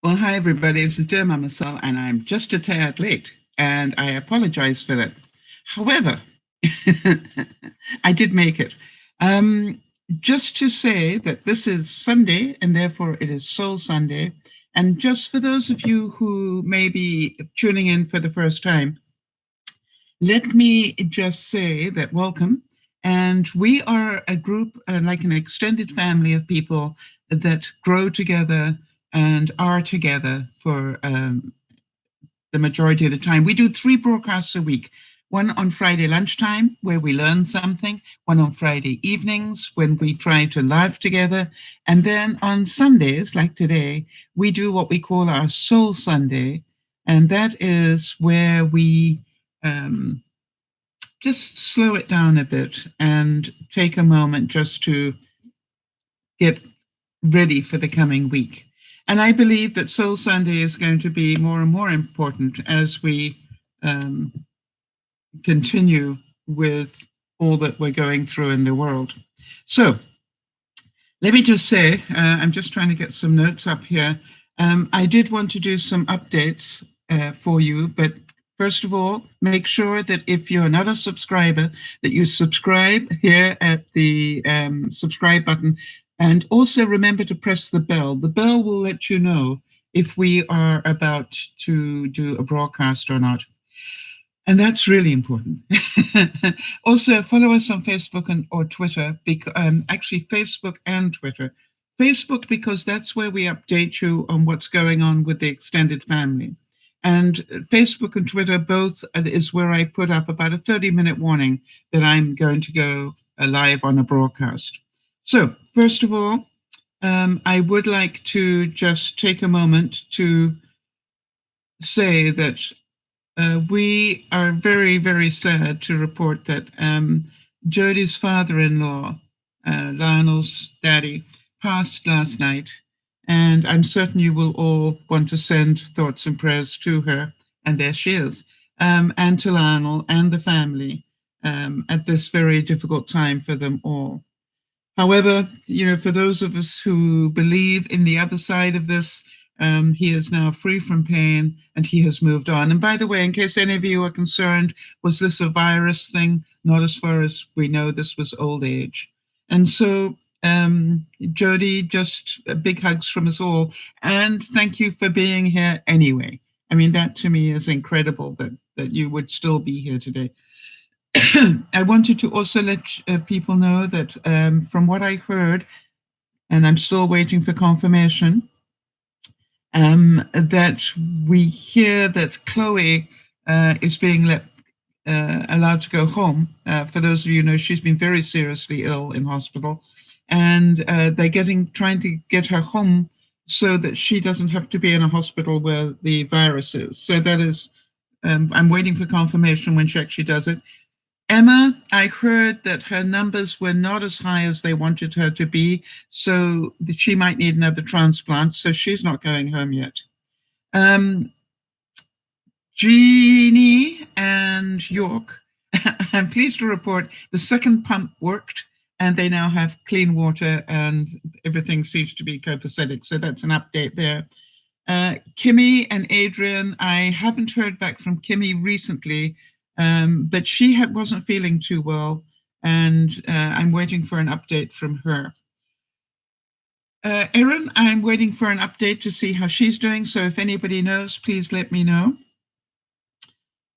Well, hi everybody. This is DearMamaSal, and I'm just a tad late, and I apologize for that. However, I did make it. Um, just to say that this is Sunday, and therefore it is Soul Sunday. And just for those of you who may be tuning in for the first time, let me just say that welcome. And we are a group, like an extended family of people that grow together and are together for the majority of the time. We do 3 broadcasts a week. One on Friday lunchtime, where we learn something. One on Friday evenings, when we try to laugh together. And then on Sundays, like today, we do what we call our Soul Sunday. And that is where we just slow it down a bit and take a moment just to get ready for the coming week. And I believe that Soul Sunday is going to be more and more important as we continue with all that we're going through in the world. So let me just say, I'm just trying to get some notes up here. I did want to do some updates for you, but first of all, make sure that if you're not a subscriber, that you subscribe here at the subscribe button. And also remember to press the bell. The bell will let you know if we are about to do a broadcast or not. And that's really important. Also, follow us on Facebook or Twitter, actually Facebook and Twitter. Facebook, because that's where we update you on what's going on with the extended family. And Facebook and Twitter both is where I put up about a 30-minute warning that I'm going to go live on a broadcast. So first of all, I would like to just take a moment to say that we are very, very sad to report that Jody's father-in-law, Lionel's daddy, passed last night. And I'm certain you will all want to send thoughts and prayers to her. And there she is, and to Lionel and the family at this very difficult time for them all. However, for those of us who believe in the other side of this, he is now free from pain and he has moved on. And by the way, in case any of you are concerned, was this a virus thing? Not as far as we know. This was old age. And so, Jody, just big hugs from us all. And thank you for being here anyway. I mean, that to me is incredible that you would still be here today. I wanted to also let people know that from what I heard, and I'm still waiting for confirmation, that we hear that Chloe is being allowed to go home. For those of you who know, she's been very seriously ill in hospital, and they're trying to get her home so that she doesn't have to be in a hospital where the virus is. So that is, I'm waiting for confirmation when she actually does it. Emma, I heard that her numbers were not as high as they wanted her to be, so that she might need another transplant, so she's not going home yet. Jeannie and York, I'm pleased to report the second pump worked, and they now have clean water, and everything seems to be copacetic, so that's an update there. Kimmy and Adrian, I haven't heard back from Kimmy recently, but she wasn't feeling too well, and I'm waiting for an update from her. Erin, I'm waiting for an update to see how she's doing, so if anybody knows, please let me know.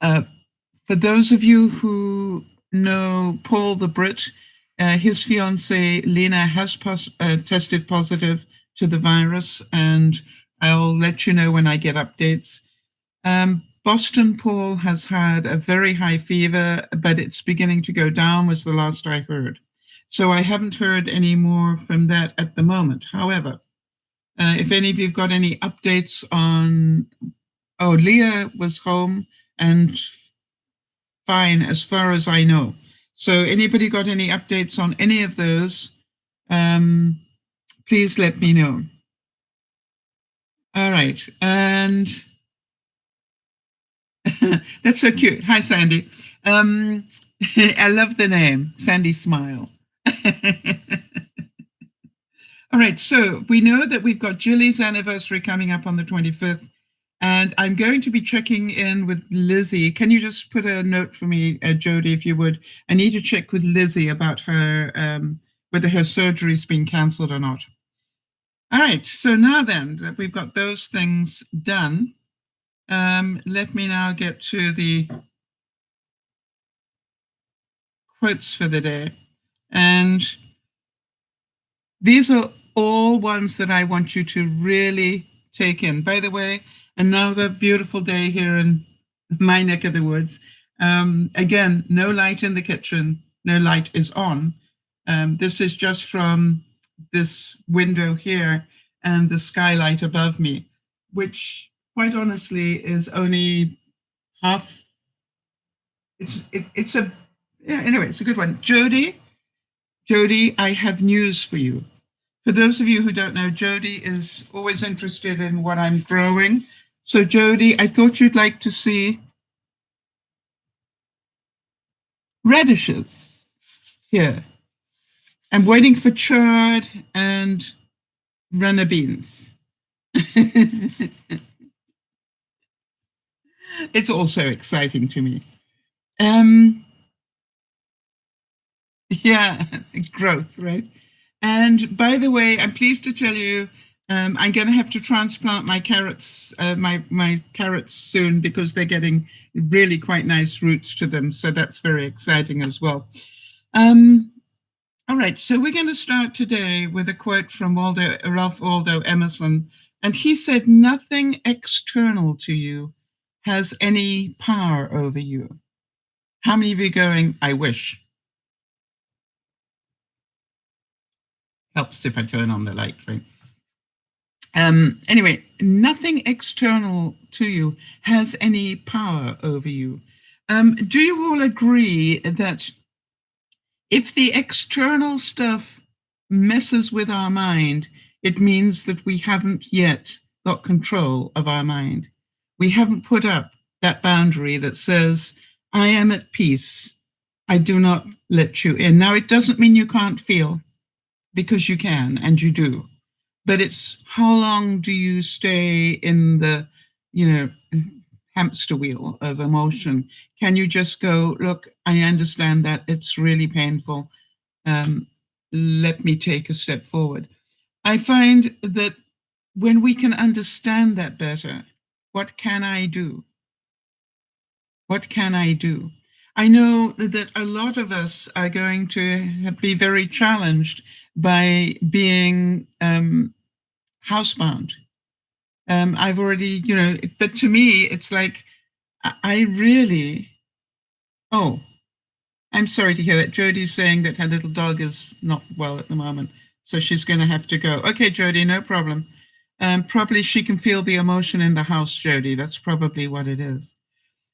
For those of you who know Paul the Brit, his fiancée Lena has tested positive to the virus, and I'll let you know when I get updates. Boston Paul has had a very high fever, but it's beginning to go down, was the last I heard. So I haven't heard any more from that at the moment. However, if any of you've got any updates on, Leah was home and fine as far as I know. So anybody got any updates on any of those, please let me know. All right, and that's so cute. Hi, Sandy. I love the name, Sandy Smile. All right, so we know that we've got Jilly's anniversary coming up on the 25th, and I'm going to be checking in with Lizzie. Can you just put a note for me, Jody, if you would? I need to check with Lizzie about her, whether her surgery's been cancelled or not. All right, so now then that we've got those things done, let me now get to the quotes for the day. And these are all ones that I want you to really take in. By the way, another beautiful day here in my neck of the woods. Again, no light in the kitchen, no light is on. This is just from this window here and the skylight above me, which quite honestly is only half. It's a, yeah, anyway, it's a good one. Jody, I have news for you. For those of you who don't know, Jody is always interested in what I'm growing. So Jody, I thought you'd like to see radishes here. I'm waiting for chard and runner beans. It's also exciting to me. Yeah, growth, right? And by the way, I'm pleased to tell you, I'm going to have to transplant my carrots, my carrots soon because they're getting really quite nice roots to them. So that's very exciting as well. All right, so we're going to start today with a quote from Ralph Waldo Emerson. And he said, "Nothing external to you has any power over you." How many of you going, "I wish"? Helps if I turn on the light, right? Anyway, nothing external to you has any power over you. Do you all agree that if the external stuff messes with our mind, it means that we haven't yet got control of our mind? We haven't put up that boundary that says, I am at peace. I do not let you in. Now, it doesn't mean you can't feel, because you can and you do. But it's how long do you stay in the, hamster wheel of emotion? Can you just go, look, I understand that it's really painful. Let me take a step forward. I find that when we can understand that better, what can I do? What can I do? I know that a lot of us are going to be very challenged by being housebound. I've already, but to me, it's like, I really, oh, I'm sorry to hear that. Jody's saying that her little dog is not well at the moment, so she's going to have to go. Okay, Jody, no problem. Probably she can feel the emotion in the house, Jody. That's probably what it is.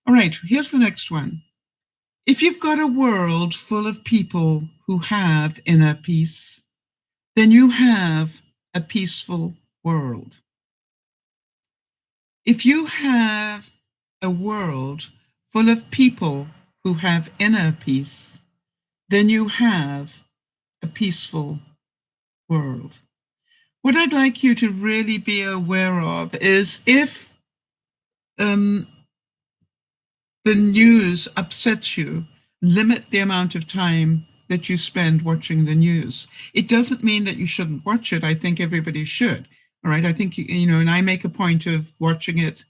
All right, here's the next one. If you've got a world full of people who have inner peace, then you have a peaceful world. If you have a world full of people who have inner peace, then you have a peaceful world. What I'd like you to really be aware of is if the news upsets you, limit the amount of time that you spend watching the news. It doesn't mean that you shouldn't watch it. I think everybody should. All right. I think, and I make a point of watching it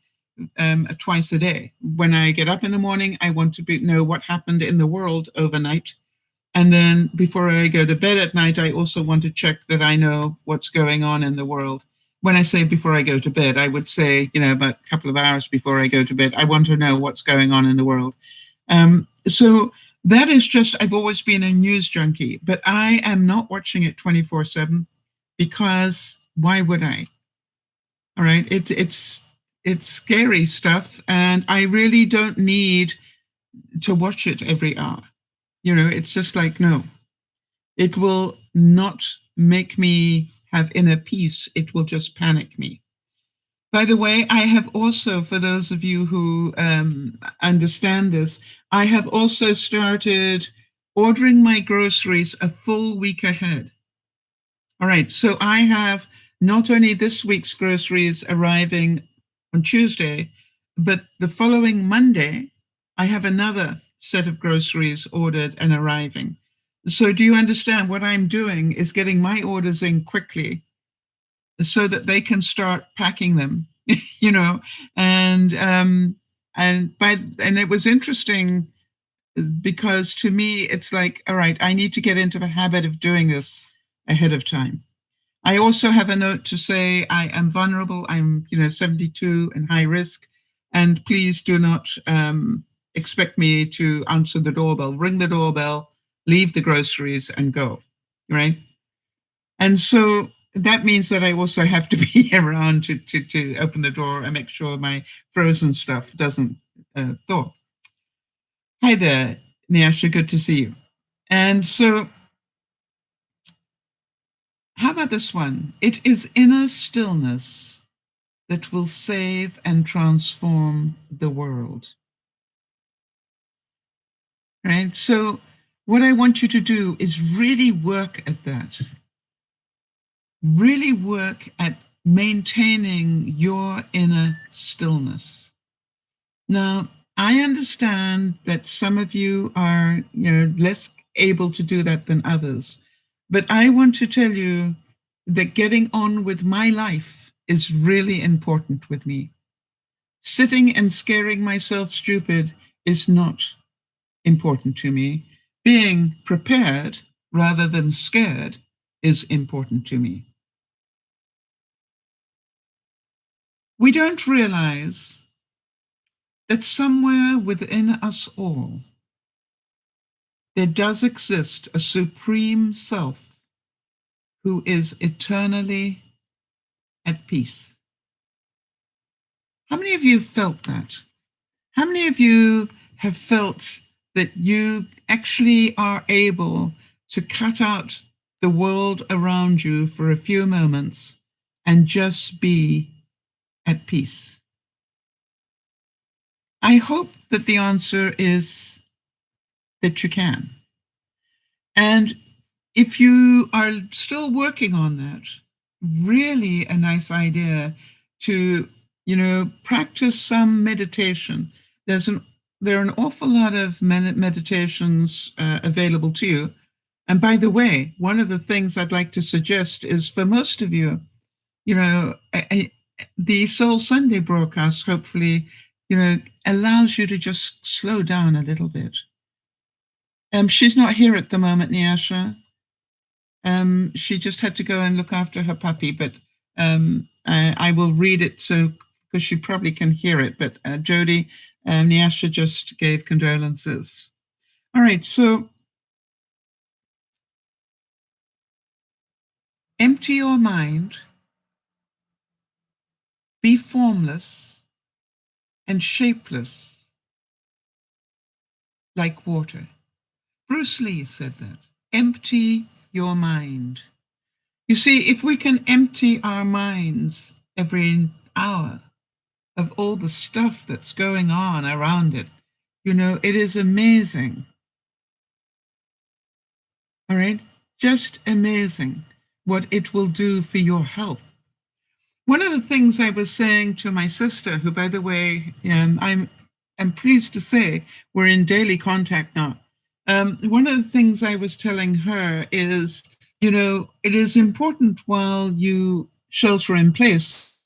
twice a day. When I get up in the morning, I want to know what happened in the world overnight. And then before I go to bed at night, I also want to check that I know what's going on in the world. When I say before I go to bed, I would say, about a couple of hours before I go to bed, I want to know what's going on in the world. So that is just, I've always been a news junkie, but I am not watching it 24/7 because why would I? All right. It's scary stuff. And I really don't need to watch it every hour. It's just like, no, it will not make me have inner peace. It will just panic me. By the way, I have also, for those of you who understand this, I have also started ordering my groceries a full week ahead. All right, so I have not only this week's groceries arriving on Tuesday, but the following Monday, I have another set of groceries ordered and arriving. So do you understand what I'm doing is getting my orders in quickly so that they can start packing them, you know, and it was interesting because to me it's like, all right, I need to get into the habit of doing this ahead of time. I also have a note to say I am vulnerable. I'm 72 and high risk, and please do not expect me to answer the doorbell. Ring the doorbell, leave the groceries, and go. Right, and so that means that I also have to be around to open the door and make sure my frozen stuff doesn't thaw. Hi there, Nyasha. Good to see you. And so, how about this one? It is inner stillness that will save and transform the world. Right? So, what I want you to do is really work at that. Really work at maintaining your inner stillness. Now, I understand that some of you are, less able to do that than others, but I want to tell you that getting on with my life is really important with me. Sitting and scaring myself stupid is not important to me. Being prepared rather than scared is important to me. We don't realize that somewhere within us all, there does exist a supreme self who is eternally at peace. How many of you felt that? How many of you have felt that you actually are able to cut out the world around you for a few moments and just be at peace? I hope that the answer is that you can. And if you are still working on that, really a nice idea to, practice some meditation. There are an awful lot of meditations available to you. And by the way, one of the things I'd like to suggest is for most of you, the Soul Sunday broadcast hopefully, allows you to just slow down a little bit. She's not here at the moment, Nyasha. She just had to go and look after her puppy, but I will read it so because she probably can hear it. But Jody, Nyasha just gave condolences. All right, so empty your mind, be formless and shapeless like water. Bruce Lee said that. Empty your mind. You see, if we can empty our minds every hour of all the stuff that's going on around it, it is amazing. All right? Just amazing what it will do for your health. One of the things I was saying to my sister, who, by the way, I'm pleased to say we're in daily contact now. One of the things I was telling her is, it is important while you shelter in place,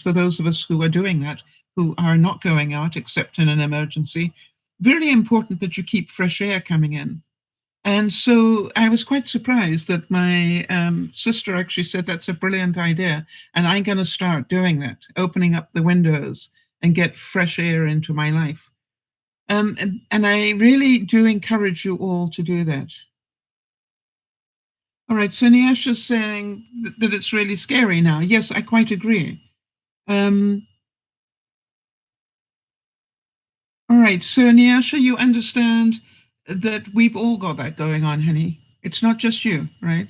for those of us who are doing that, who are not going out except in an emergency, very important that you keep fresh air coming in. And so I was quite surprised that my sister actually said, that's a brilliant idea. And I'm going to start doing that, opening up the windows and get fresh air into my life. And I really do encourage you all to do that. All right, so Nyasha's saying that it's really scary now. Yes, I quite agree. All right, so Nyasha, you understand that we've all got that going on, honey. It's not just you, right?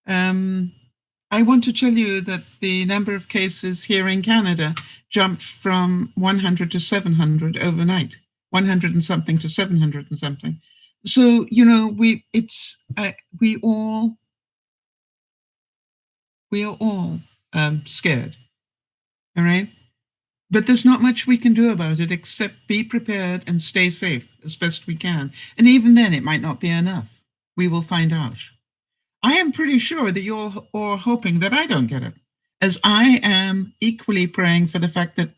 I want to tell you that the number of cases here in Canada jumped from 100 to 700 overnight, 100 and something to 700 and something. So, we all We are all scared, all right? But there's not much we can do about it except be prepared and stay safe as best we can. And even then, it might not be enough. We will find out. I am pretty sure that you're all hoping that I don't get it, as I am equally praying for the fact that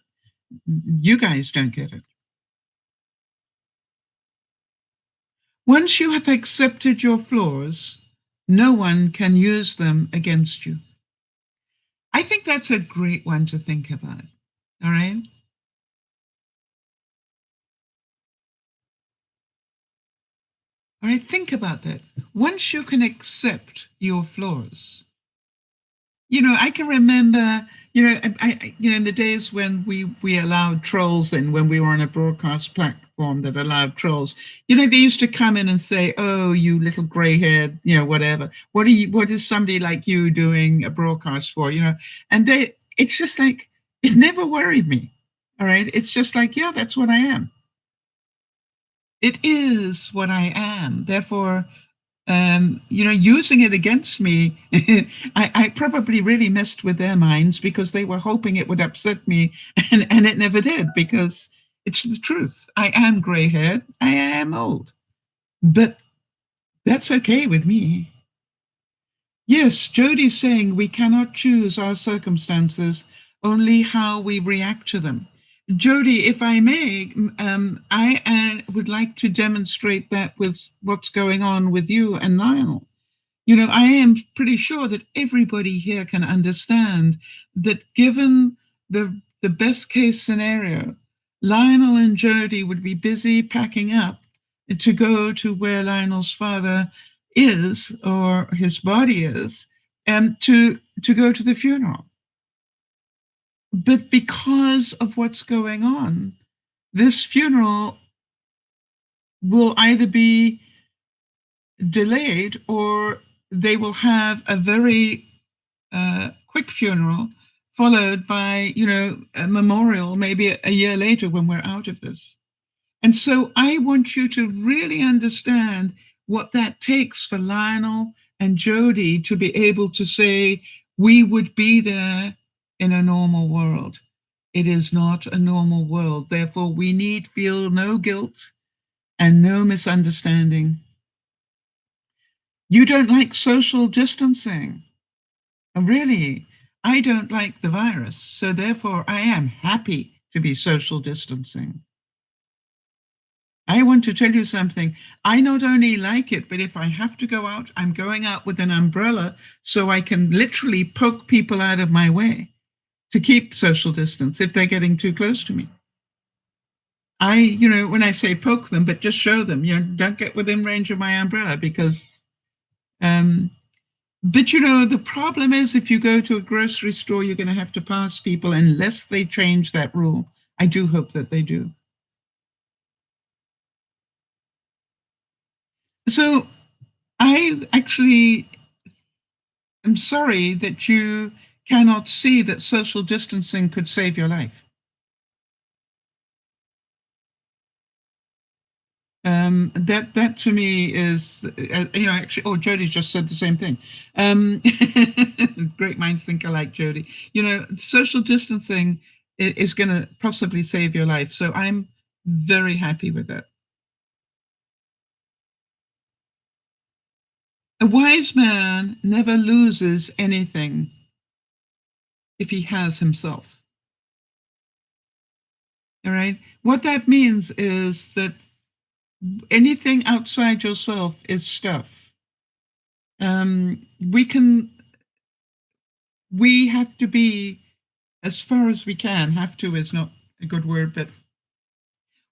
you guys don't get it. Once you have accepted your flaws, no one can use them against you. I think that's a great one to think about. All right. All right. Think about that. Once you can accept your flaws, I can remember, in the days when we allowed trolls in, when we were on a broadcast platform that allowed trolls, they used to come in and say, "Oh, you little gray-haired, whatever. What is somebody like you doing a broadcast for?" And it's just like, it never worried me. All right. It's just like, yeah, that's what I am. It is what I am. Therefore, using it against me, I probably really messed with their minds because they were hoping it would upset me, and it never did, because it's the truth. I am gray-haired. I am old. But that's okay with me. Yes, Jody's saying we cannot choose our circumstances, only how we react to them. Jody, if I may, I would like to demonstrate that with what's going on with you and Lionel. I am pretty sure that everybody here can understand that, given the best case scenario, Lionel and Jody would be busy packing up to go to where Lionel's father is, or his body is, to go to the funeral. But because of what's going on, this funeral will either be delayed, or they will have a very quick funeral, followed by, a memorial, maybe a year later when we're out of this. And so I want you to really understand what that takes for Lionel and Jody to be able to say, we would be there in a normal world. It is not a normal world. Therefore, we need feel no guilt and no misunderstanding. You don't like social distancing. Really, I don't like the virus. So therefore, I am happy to be social distancing. I want to tell you something. I not only like it, but if I have to go out, I'm going out with an umbrella so I can literally poke people out of my way to keep social distance if they're getting too close to me. When I say poke them, but just show them, don't get within range of my umbrella, because, but the problem is, if you go to a grocery store, you're going to have to pass people unless they change that rule. I do hope that they do. So I actually am sorry that you cannot see that social distancing could save your life. That to me is, actually, Jody just said the same thing. Great minds think alike, Jody. Social distancing is going to possibly save your life. So I'm very happy with that. A wise man never loses anything if he has himself. All right. What that means is that anything outside yourself is stuff. We have to be, as far as we can, have to is not a good word, but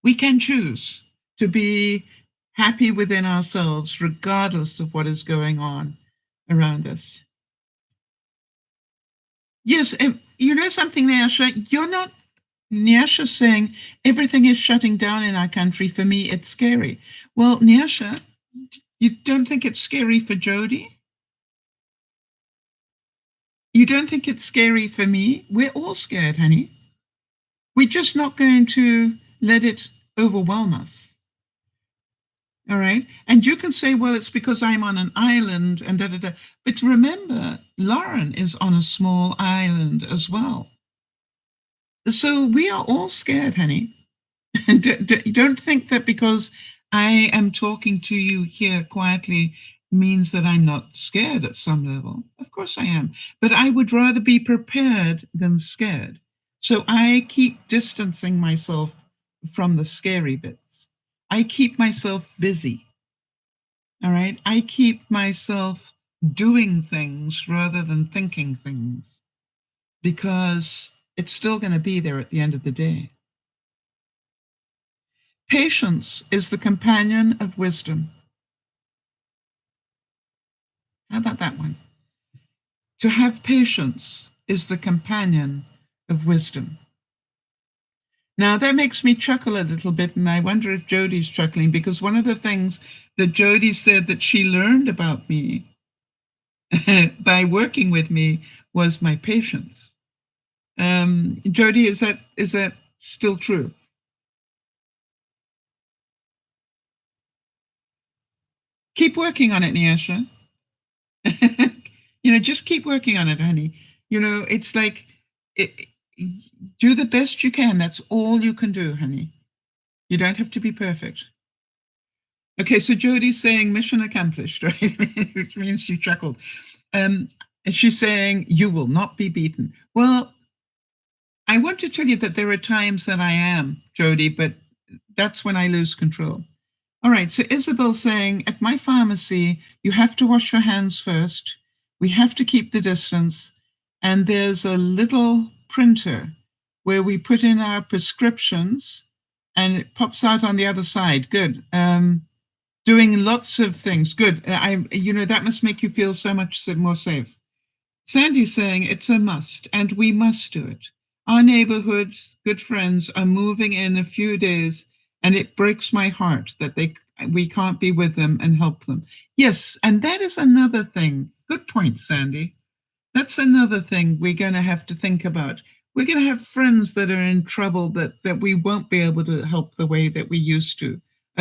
we can choose to be happy within ourselves, regardless of what is going on around us. Yes, and something, Nyasha, you're not, Nyasha's saying everything is shutting down in our country. For me, it's scary. Well, Nyasha, you don't think it's scary for Jody? You don't think it's scary for me? We're all scared, honey. We're just not going to let it overwhelm us. All right. And you can say, well, it's because I'm on an island and da da da. But remember, Lauren is on a small island as well. So we are all scared, honey. Don't think that because I am talking to you here quietly means that I'm not scared at some level. Of course I am. But I would rather be prepared than scared. So I keep distancing myself from the scary bits. I keep myself busy. All right. I keep myself doing things rather than thinking things because it's still going to be there at the end of the day. Patience is the companion of wisdom. How about that one? To have patience is the companion of wisdom. Now, that makes me chuckle a little bit, and I wonder if Jody's chuckling, because one of the things that Jody said that she learned about me by working with me was my patience. Jody, is that still true? Keep working on it, Nyasha. Just keep working on it, honey. It's like it, do the best you can. That's all you can do, honey. You don't have to be perfect. Okay, so Jody's saying mission accomplished, right? Which means she chuckled. And she's saying you will not be beaten. Well, I want to tell you that there are times that I am, Jody, but that's when I lose control. All right, so Isabel saying, at my pharmacy, you have to wash your hands first. We have to keep the distance. And there's a little printer where we put in our prescriptions and it pops out on the other side. Good. Doing lots of things. Good. That must make you feel so much more safe. Sandy's saying it's a must, and we must do it. Our neighborhoods, good friends, are moving in a few days, and it breaks my heart that we can't be with them and help them. Yes, and that is another thing. Good point, Sandy. That's another thing we're going to have to think about. We're going to have friends that are in trouble that we won't be able to help the way that we used to.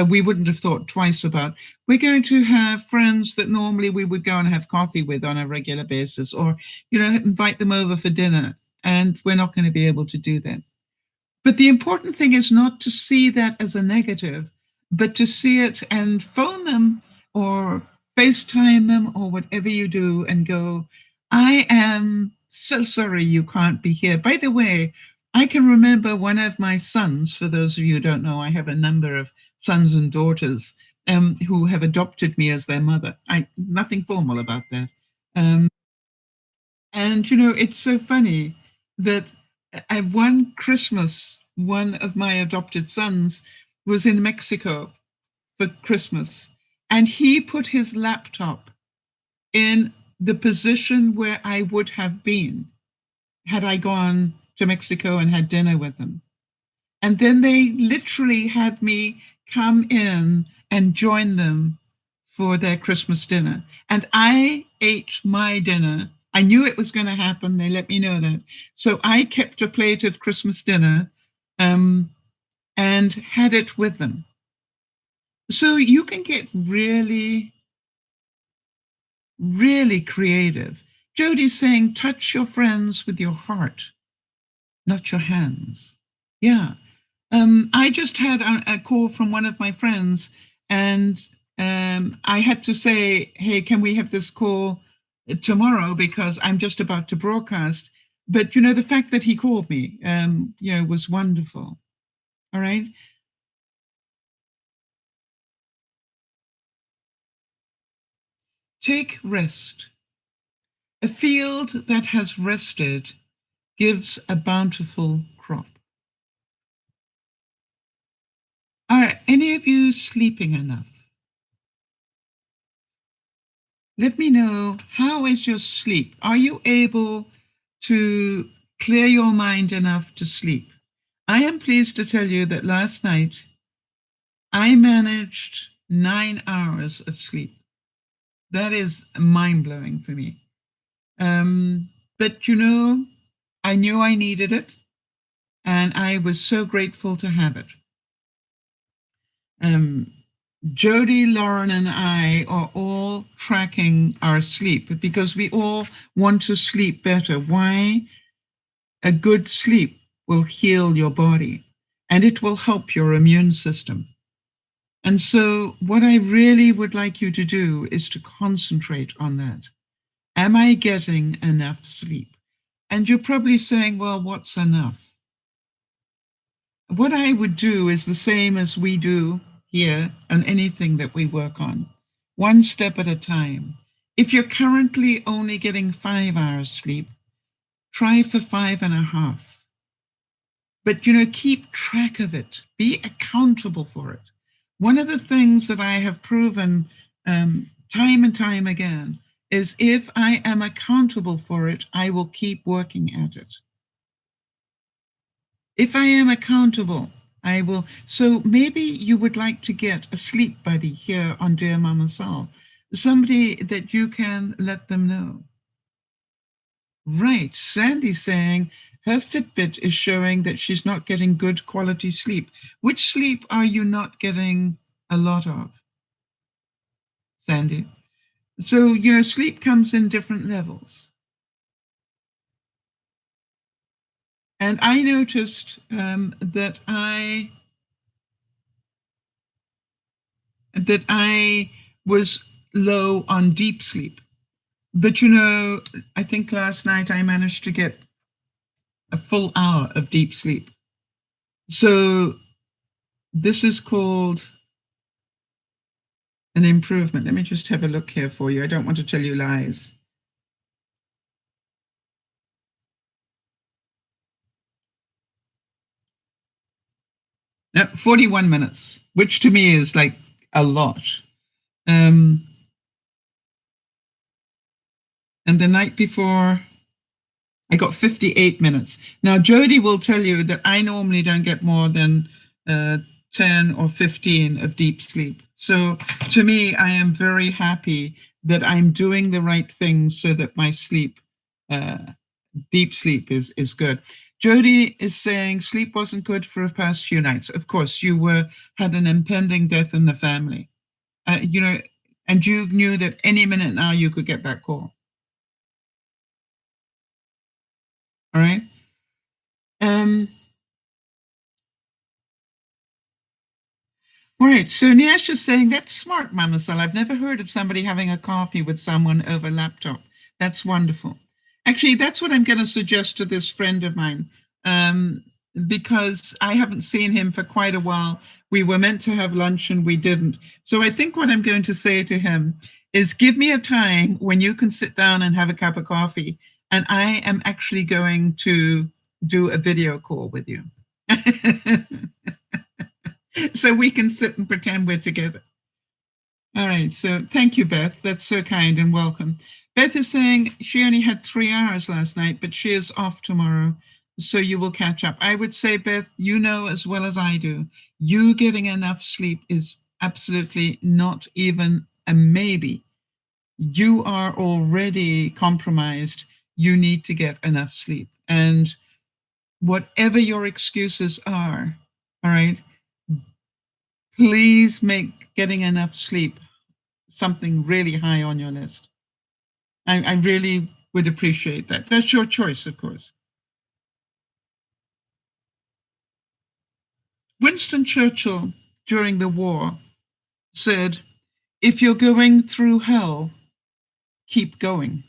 We wouldn't have thought twice about. We're going to have friends that normally we would go and have coffee with on a regular basis, or invite them over for dinner, and we're not going to be able to do that. But the important thing is not to see that as a negative, but to see it and phone them or FaceTime them or whatever you do and go, I am so sorry you can't be here. By the way, I can remember one of my sons, for those of you who don't know, I have a number of sons and daughters who have adopted me as their mother. Nothing formal about that. And it's so funny that one Christmas, one of my adopted sons was in Mexico for Christmas, and he put his laptop in the position where I would have been had I gone to Mexico and had dinner with them. And then they literally had me come in and join them for their Christmas dinner. And I ate my dinner. I knew it was going to happen. They let me know that. So I kept a plate of Christmas dinner and had it with them. So you can get really, really creative. Jody's saying, touch your friends with your heart, not your hands. Yeah. I just had a call from one of my friends, and I had to say, hey, can we have this call tomorrow because I'm just about to broadcast. But, the fact that he called me, was wonderful. All right. Take rest. A field that has rested gives a bountiful crop. Are any of you sleeping enough? Let me know, how is your sleep? Are you able to clear your mind enough to sleep? I am pleased to tell you that last night I managed 9 hours of sleep. That is mind-blowing for me. But I knew I needed it, and I was so grateful to have it. Jody, Lauren, and I are all tracking our sleep because we all want to sleep better. Why? A good sleep will heal your body and it will help your immune system. And so, what I really would like you to do is to concentrate on that. Am I getting enough sleep? And you're probably saying, well, what's enough? What I would do is the same as we do here on anything that we work on, one step at a time. If you're currently only getting 5 hours sleep, try for 5.5. But, keep track of it. Be accountable for it. One of the things that I have proven time and time again is if I am accountable for it, I will keep working at it. If I am accountable, I will. So maybe you would like to get a sleep buddy here on DearMamaSal, somebody that you can let them know. Right. Sandy's saying her Fitbit is showing that she's not getting good quality sleep. Which sleep are you not getting a lot of, Sandy? So, sleep comes in different levels. And I noticed that I was low on deep sleep. But, I think last night I managed to get a full hour of deep sleep. So this is called an improvement. Let me just have a look here for you. I don't want to tell you lies. No, 41 minutes, which to me is like a lot. And the night before, I got 58 minutes. Now, Jody will tell you that I normally don't get more than 10 or 15 of deep sleep. So to me, I am very happy that I'm doing the right things so that my sleep, deep sleep is good. Jody is saying sleep wasn't good for the past few nights. Of course, you had an impending death in the family, and you knew that any minute now you could get that call. All right. All right, so Niash is saying, that's smart, Mamasal. I've never heard of somebody having a coffee with someone over laptop. That's wonderful. Actually, that's what I'm going to suggest to this friend of mine, because I haven't seen him for quite a while. We were meant to have lunch and we didn't. So I think what I'm going to say to him is, give me a time when you can sit down and have a cup of coffee, and I am actually going to do a video call with you. So we can sit and pretend we're together. All right. So thank you, Beth. That's so kind and welcome. Beth is saying she only had 3 hours last night, but she is off tomorrow. So you will catch up. I would say, Beth, you know as well as I do, you getting enough sleep is absolutely not even a maybe. You are already compromised. You need to get enough sleep. And whatever your excuses are, all right, please make getting enough sleep something really high on your list. I really would appreciate that. That's your choice, of course. Winston Churchill, during the war, said, if you're going through hell, keep going.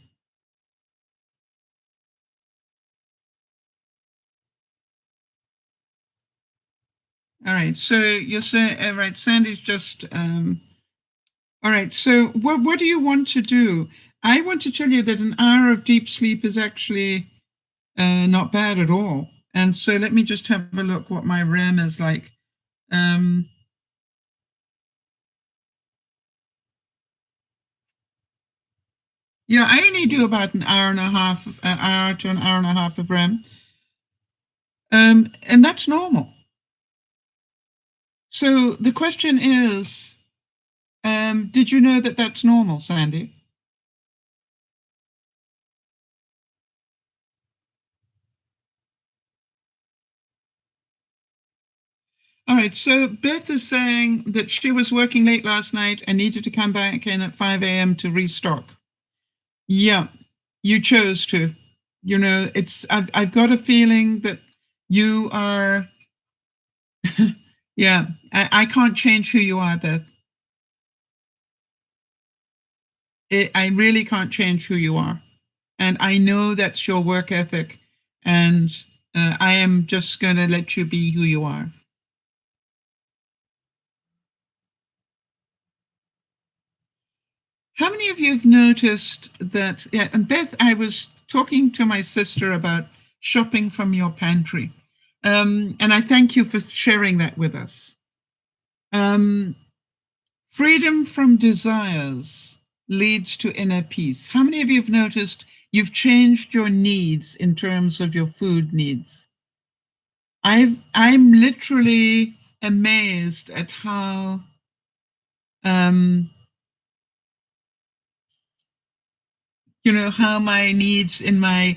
All right, so you're saying, all right, Sandy's just, all right, so what do you want to do? I want to tell you that an hour of deep sleep is actually not bad at all. And so let me just have a look what my REM is like. Yeah, I only do about an hour and a half, an hour to an hour and a half of REM. And that's normal. So the question is, did you know that that's normal, Sandy? All right, so Beth is saying that she was working late last night and needed to come back in at 5 a.m. to restock. Yeah, you chose to. You know, I've got a feeling that you are, yeah, I can't change who you are, Beth. I really can't change who you are. And I know that's your work ethic. And I am just going to let you be who you are. How many of you have noticed that? Yeah, and Beth, I was talking to my sister about shopping from your pantry. And I thank you for sharing that with us. Freedom from desires leads to inner peace. How many of you have noticed you've changed your needs in terms of your food needs? I'm literally amazed at how how my needs in my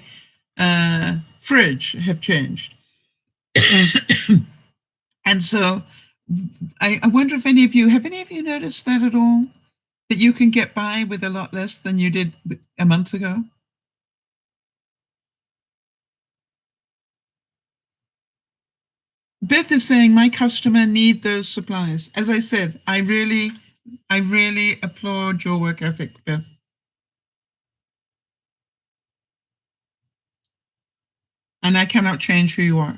fridge have changed. And so I wonder if any of you noticed that at all? That you can get by with a lot less than you did a month ago? Beth is saying my customer need those supplies. As I said, I really applaud your work ethic, Beth. And I cannot change who you are.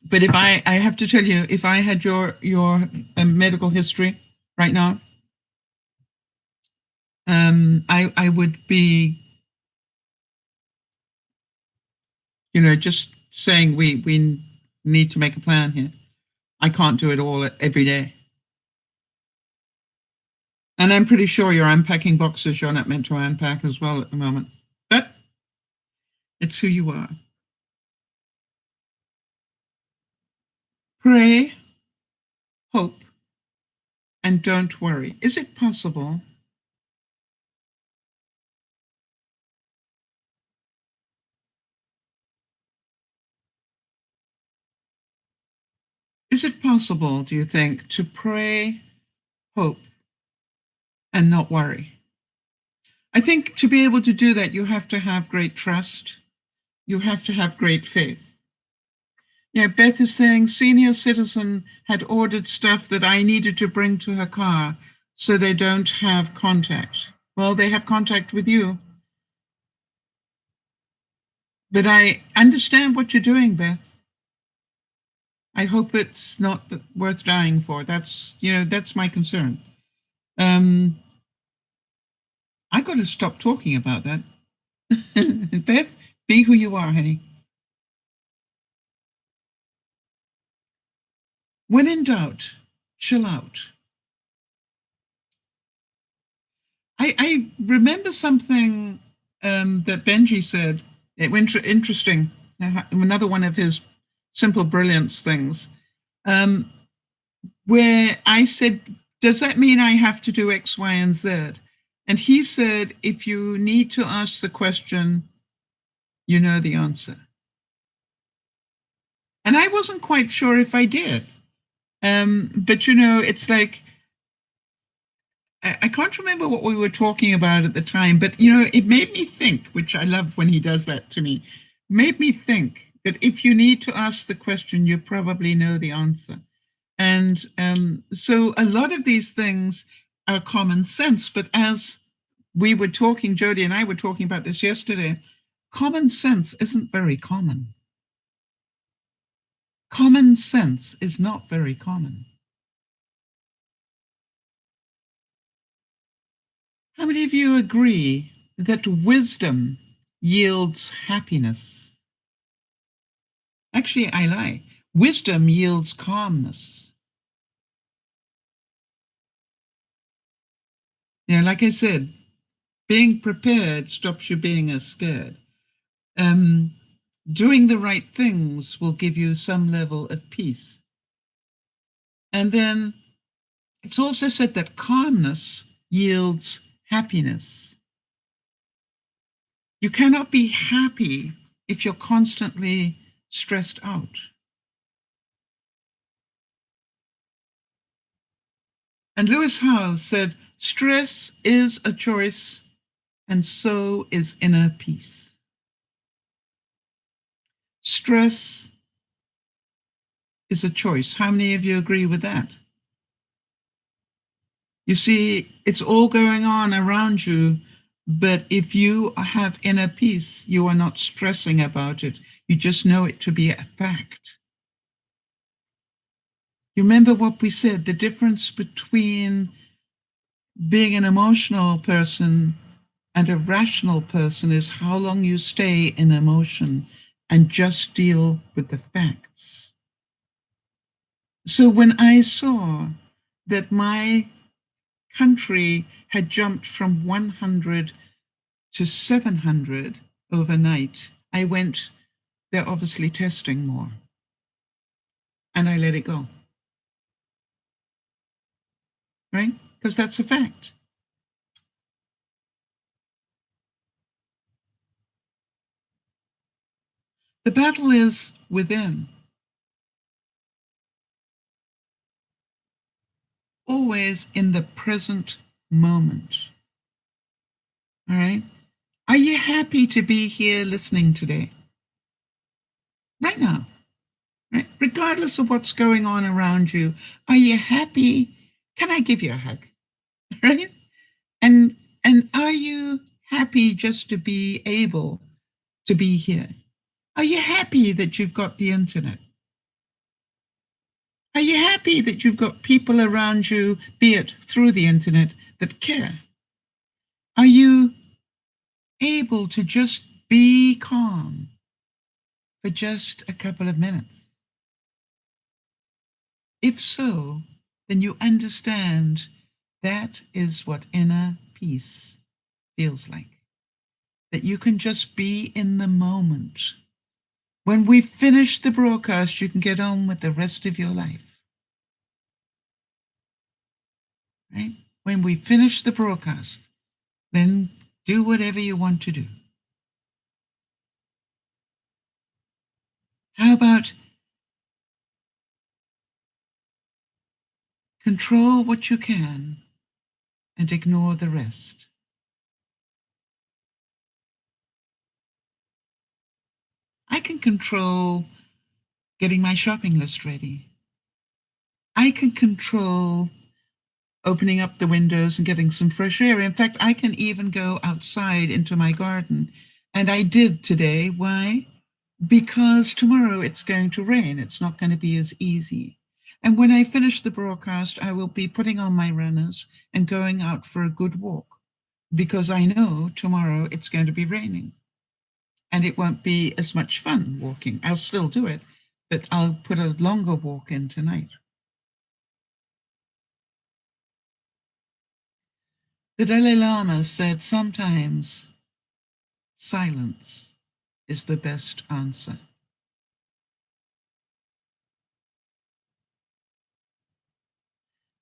But if I have to tell you, if I had your medical history right now, I would be, just saying we need to make a plan here. I can't do it all every day. And I'm pretty sure you're unpacking boxes you're not meant to unpack as well at the moment. But it's who you are. Pray, hope, and don't worry. Is it possible? Is it possible, do you think, to pray, hope, and not worry? I think to be able to do that, you have to have great trust. You have to have great faith. Yeah, Beth is saying senior citizen had ordered stuff that I needed to bring to her car so they don't have contact. Well, they have contact with you. But I understand what you're doing, Beth. I hope it's not worth dying for. That's my concern. I got to stop talking about that. Beth, be who you are, honey. When in doubt, chill out. I remember something that Benji said. It went interesting. Another one of his simple brilliance things, where I said, "Does that mean I have to do X, Y, and Z?" And he said, "If you need to ask the question, you know the answer." And I wasn't quite sure if I did. But it's like I can't remember what we were talking about at the time, but it made me think, which I love when he does that to me, made me think that if you need to ask the question, you probably know the answer. And so a lot of these things are common sense, but as we were talking, Jody and I were talking about this yesterday, common sense isn't very common. Common sense is not very common. How many of you agree that wisdom yields happiness? Actually, I lie. Wisdom yields calmness. Like I said, being prepared stops you being as scared. Doing the right things will give you some level of peace. And then it's also said that calmness yields happiness. You cannot be happy if you're constantly stressed out. And Lewis Howes said, stress is a choice, and so is inner peace. Stress is a choice. How many of you agree with that? You see, it's all going on around you, but if you have inner peace, you are not stressing about it. You just know it to be a fact. You remember what we said, the difference between being an emotional person and a rational person is how long you stay in emotion and just deal with the facts. So when I saw that my country had jumped from 100 to 700 overnight, I went, they're obviously testing more. And I let it go. Right? Because that's a fact. The battle is within. Always in the present moment. All right? Are you happy to be here listening today? Right now. Right? Regardless of what's going on around you, are you happy? Can I give you a hug? Right? And are you happy just to be able to be here? Are you happy that you've got the internet? Are you happy that you've got people around you, be it through the internet, that care? Are you able to just be calm for just a couple of minutes? If so, then you understand that is what inner peace feels like. That you can just be in the moment. When we finish the broadcast, you can get on with the rest of your life. Right? When we finish the broadcast, then do whatever you want to do. How about control what you can and ignore the rest? I can control getting my shopping list ready. I can control opening up the windows and getting some fresh air. In fact, I can even go outside into my garden. And I did today. Why? Because tomorrow it's going to rain. It's not going to be as easy. And when I finish the broadcast, I will be putting on my runners and going out for a good walk, because I know tomorrow it's going to be raining. And it won't be as much fun walking. I'll still do it, but I'll put a longer walk in tonight. The Dalai Lama said sometimes silence is the best answer.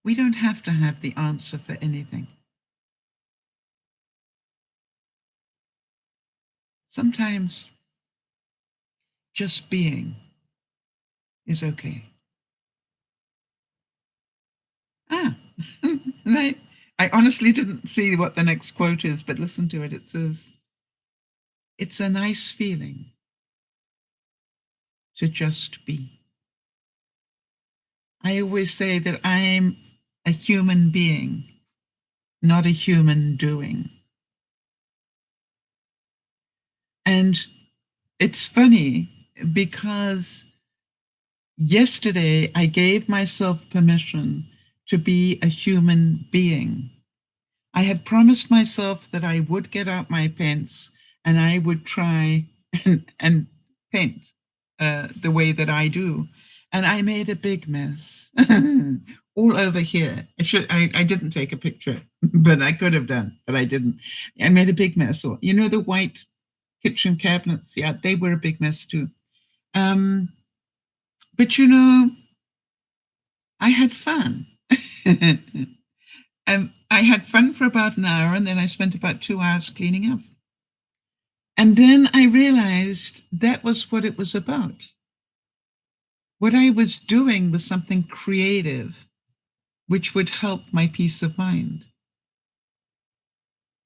We don't have to have the answer for anything. Sometimes just being is okay. Right. I honestly didn't see what the next quote is, but listen to it. It says, it's a nice feeling to just be. I always say that I'm a human being, not a human doing. And it's funny because yesterday I gave myself permission to be a human being. I had promised myself that I would get out my paints and I would try and paint the way that I do. And I made a big mess all over here. I didn't take a picture, but I could have done, but I didn't. I made a big mess. So, you know, the white kitchen cabinets, yeah, they were a big mess too. But you know, I had fun. I had fun for about an hour, and then I spent about 2 hours cleaning up. And then I realized that was what it was about. What I was doing was something creative, which would help my peace of mind.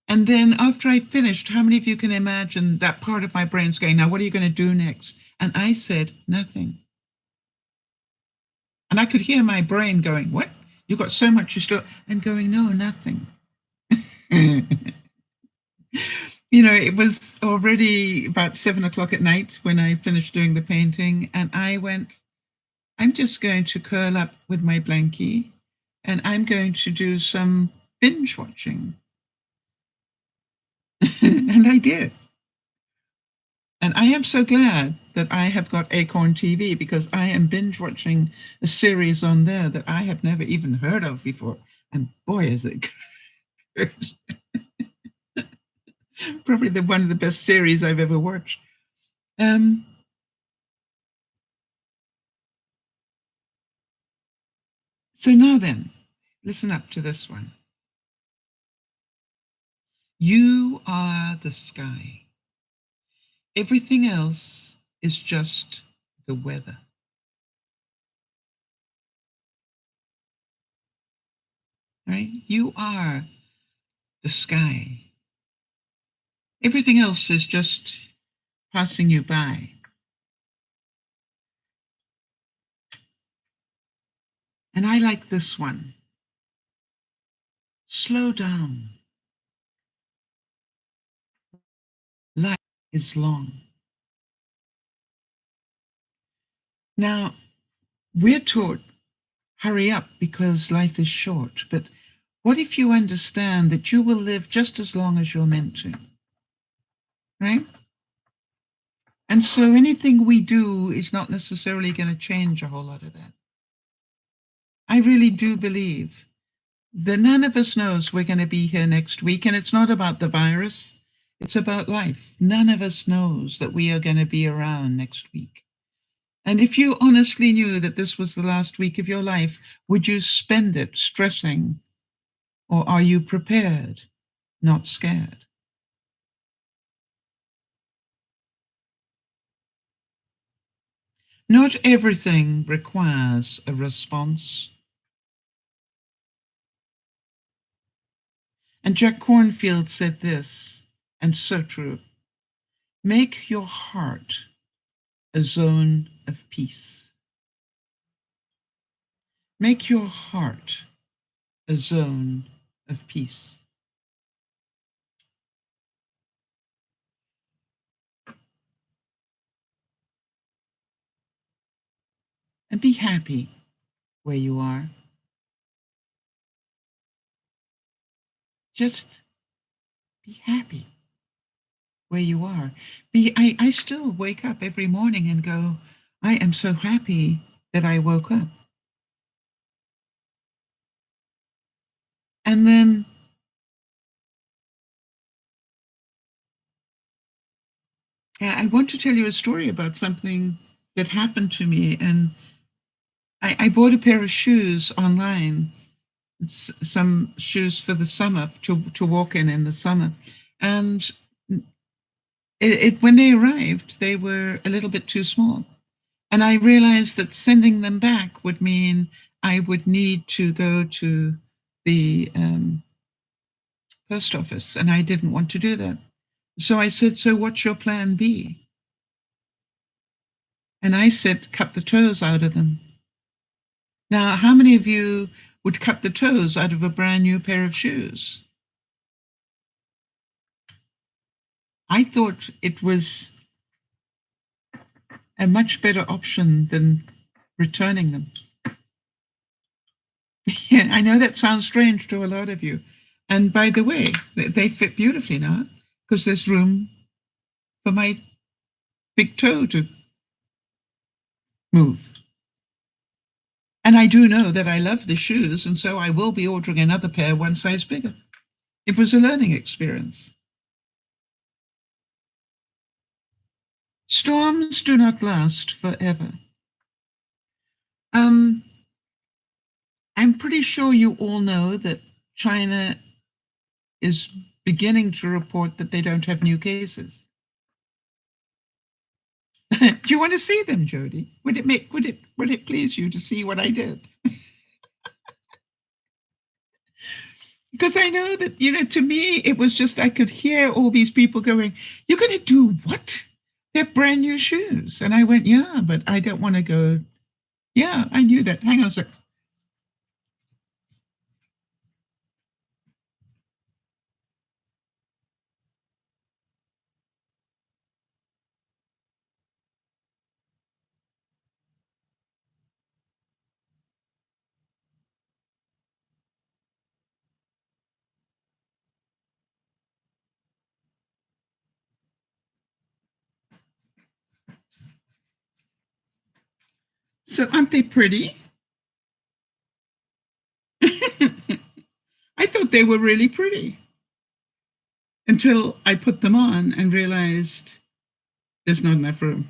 And then after I finished, how many of you can imagine that part of my brain's going, now what are you going to do next? And I said, nothing. And I could hear my brain going, what? You got so much you still, and going, no, nothing. It was already about 7 o'clock at night when I finished doing the painting. And I went, I'm just going to curl up with my blankie and I'm going to do some binge watching. And I did. And I am so glad that I have got Acorn TV, because I am binge watching a series on there that I have never even heard of before. And boy, is it good. Probably one of the best series I've ever watched. So now then, listen up to this one. You are the sky. Everything else is just the weather. Right? You are the sky. Everything else is just passing you by. And I like this one. Slow down. Life is long. Now, we're taught, hurry up because life is short. But what if you understand that you will live just as long as you're meant to? Right? And so anything we do is not necessarily going to change a whole lot of that. I really do believe that none of us knows we're going to be here next week. And it's not about the virus. It's about life. None of us knows that we are going to be around next week. And if you honestly knew that this was the last week of your life, would you spend it stressing? Or are you prepared, not scared? Not everything requires a response. And Jack Cornfield said this, and so true. Make your heart a zone of peace. Make your heart a zone of peace. And be happy where you are. Just be happy where you are. I still wake up every morning and go, I am so happy that I woke up. And then I want to tell you a story about something that happened to me. And I bought a pair of shoes online, some shoes for the summer, to walk in the summer. And when they arrived, they were a little bit too small. And I realized that sending them back would mean I would need to go to the post office, and I didn't want to do that. So I said, so what's your plan B? And I said, cut the toes out of them. Now, how many of you would cut the toes out of a brand new pair of shoes? I thought it was a much better option than returning them. Yeah, I know that sounds strange to a lot of you. And by the way, they fit beautifully now because there's room for my big toe to move. And I do know that I love the shoes, and so I will be ordering another pair one size bigger. It was a learning experience. Storms do not last forever. I'm pretty sure you all know that China is beginning to report that they don't have new cases. Do you want to see them, Jody? Would it please you to see what I did? Because I know that, to me, it was just, I could hear all these people going, "You're going to do what? They're brand new shoes." And I went, "Yeah, but I don't want to go." Yeah, I knew that. Hang on a sec. So aren't they pretty? I thought they were really pretty until I put them on and realized there's not enough room.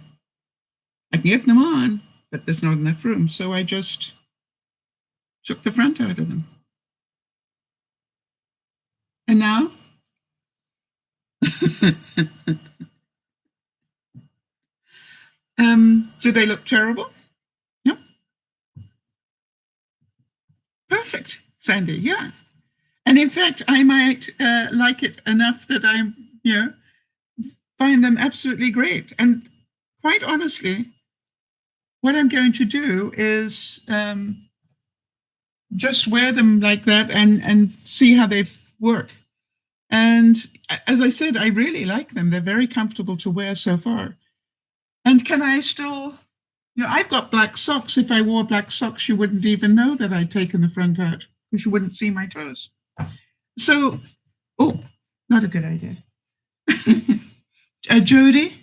I can get them on, but there's not enough room. So I just took the front out of them. And now, do they look terrible? No. Perfect, Sandy. Yeah. And in fact, I might like it enough that I, find them absolutely great. And quite honestly, what I'm going to do is just wear them like that and see how they work. And as I said, I really like them. They're very comfortable to wear so far. And can I still, I've got black socks. If I wore black socks, you wouldn't even know that I'd taken the front out because you wouldn't see my toes. So, not a good idea. Jody,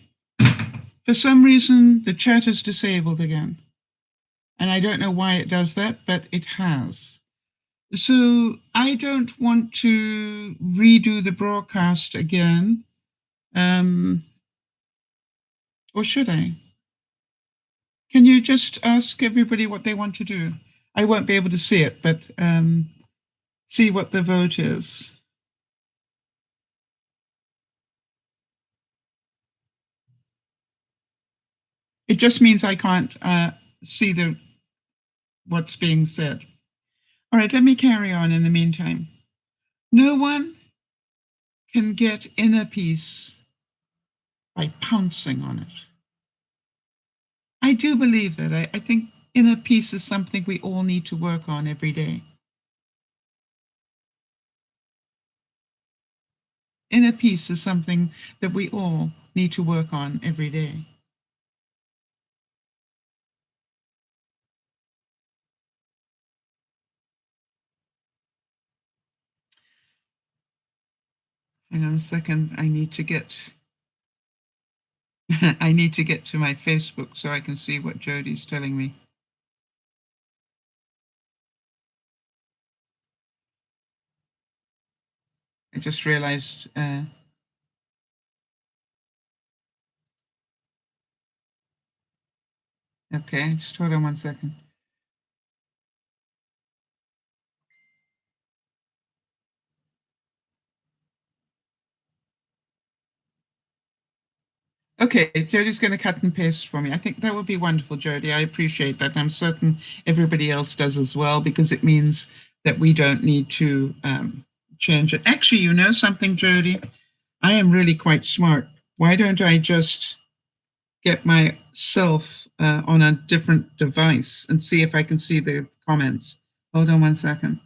for some reason, the chat is disabled again. And I don't know why it does that, but it has. So I don't want to redo the broadcast again. Or should I? Can you just ask everybody what they want to do? I won't be able to see it, but see what the vote is. It just means I can't see what's being said. All right, let me carry on in the meantime. No one can get inner peace by pouncing on it. I do believe that. I think inner peace is something we all need to work on every day. Inner peace is something that we all need to work on every day. Hang on a second. I need to get to my Facebook so I can see what Jody's telling me. I just realized. Okay, just hold on one second. Okay, Jody's going to cut and paste for me. I think that would be wonderful, Jody. I appreciate that. I'm certain everybody else does as well, because it means that we don't need to change it. Actually, you know something, Jody? I am really quite smart. Why don't I just get myself on a different device and see if I can see the comments? Hold on one second.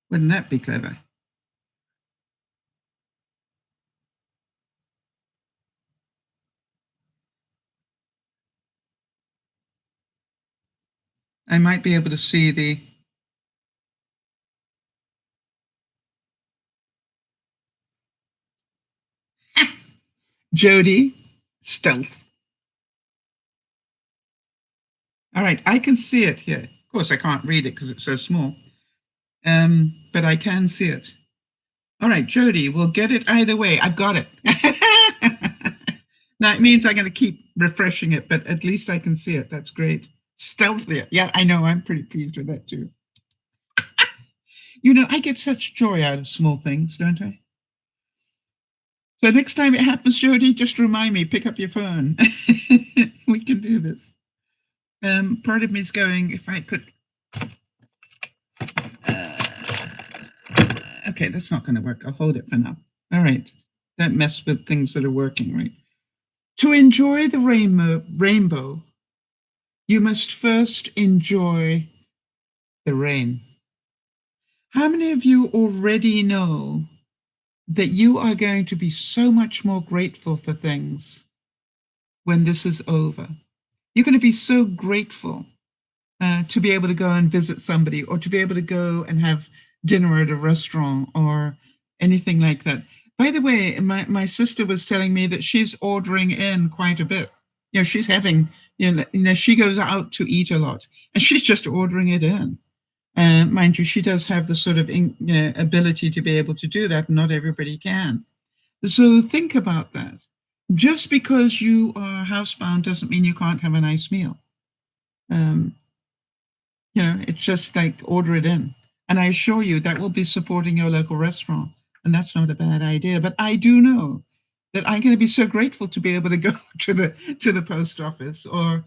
Wouldn't that be clever? I might be able to see the Jody stealth. All right, I can see it here. Of course, I can't read it because it's so small, but I can see it. All right, Jody, we'll get it either way. I've got it. Now, it means I'm going to keep refreshing it, but at least I can see it. That's great. Stealthy. Yeah, I know. I'm pretty pleased with that, too. I get such joy out of small things, don't I? So next time it happens, Jody, just remind me, pick up your phone. We can do this. Part of me is going, if I could. Okay, that's not going to work. I'll hold it for now. All right. Don't mess with things that are working, right? To enjoy the rainbow, you must first enjoy the rain. How many of you already know that you are going to be so much more grateful for things when this is over? You're going to be so grateful to be able to go and visit somebody, or to be able to go and have dinner at a restaurant or anything like that. By the way, my sister was telling me that she's ordering in quite a bit. You know, she's having, she goes out to eat a lot, and she's just ordering it in. Mind you, she does have the sort of ability to be able to do that. Not everybody can. So think about that. Just because you are housebound doesn't mean you can't have a nice meal. It's just like order it in. And I assure you that will be supporting your local restaurant. And that's not a bad idea. But I do know that I'm going to be so grateful to be able to go to the post office, or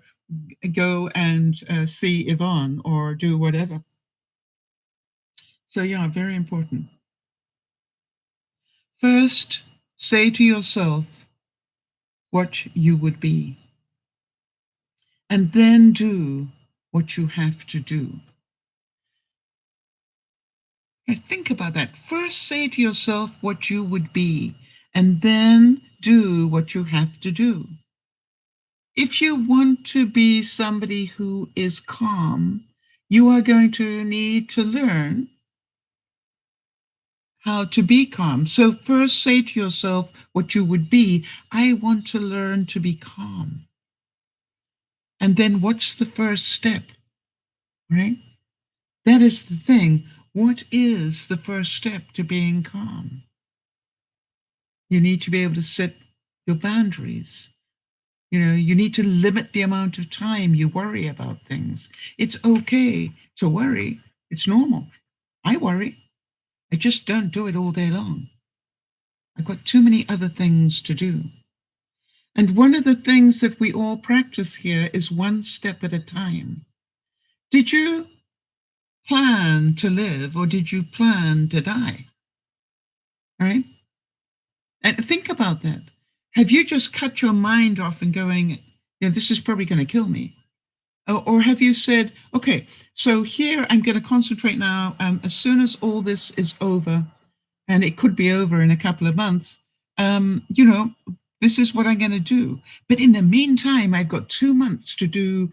go and see Yvonne, or do whatever. So yeah, very important. First, say to yourself what you would be, and then do what you have to do. Think about that. First, say to yourself what you would be, and then do what you have to do. If you want to be somebody who is calm, you are going to need to learn how to be calm. So first, say to yourself what you would be. I want to learn to be calm. And then what's the first step, right? That is the thing. What is the first step to being calm? You need to be able to set your boundaries. You need to limit the amount of time you worry about things. It's okay to worry. It's normal. I worry. I just don't do it all day long. I've got too many other things to do. And one of the things that we all practice here is one step at a time. Did you plan to live, or did you plan to die? All right? And think about that. Have you just cut your mind off and going, this is probably going to kill me? Or have you said, okay, so here I'm going to concentrate now. As soon as all this is over, and it could be over in a couple of months, this is what I'm going to do. But in the meantime, I've got 2 months to do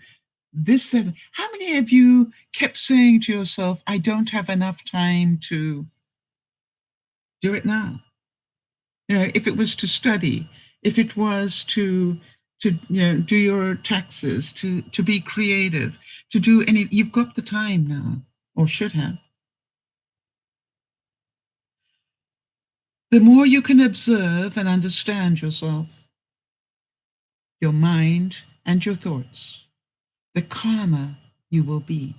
this, that. How many of you kept saying to yourself, I don't have enough time to do it now? If it was to study, if it was to do your taxes, to be creative, to do any, you've got the time now, or should have. The more you can observe and understand yourself, your mind and your thoughts, the calmer you will be.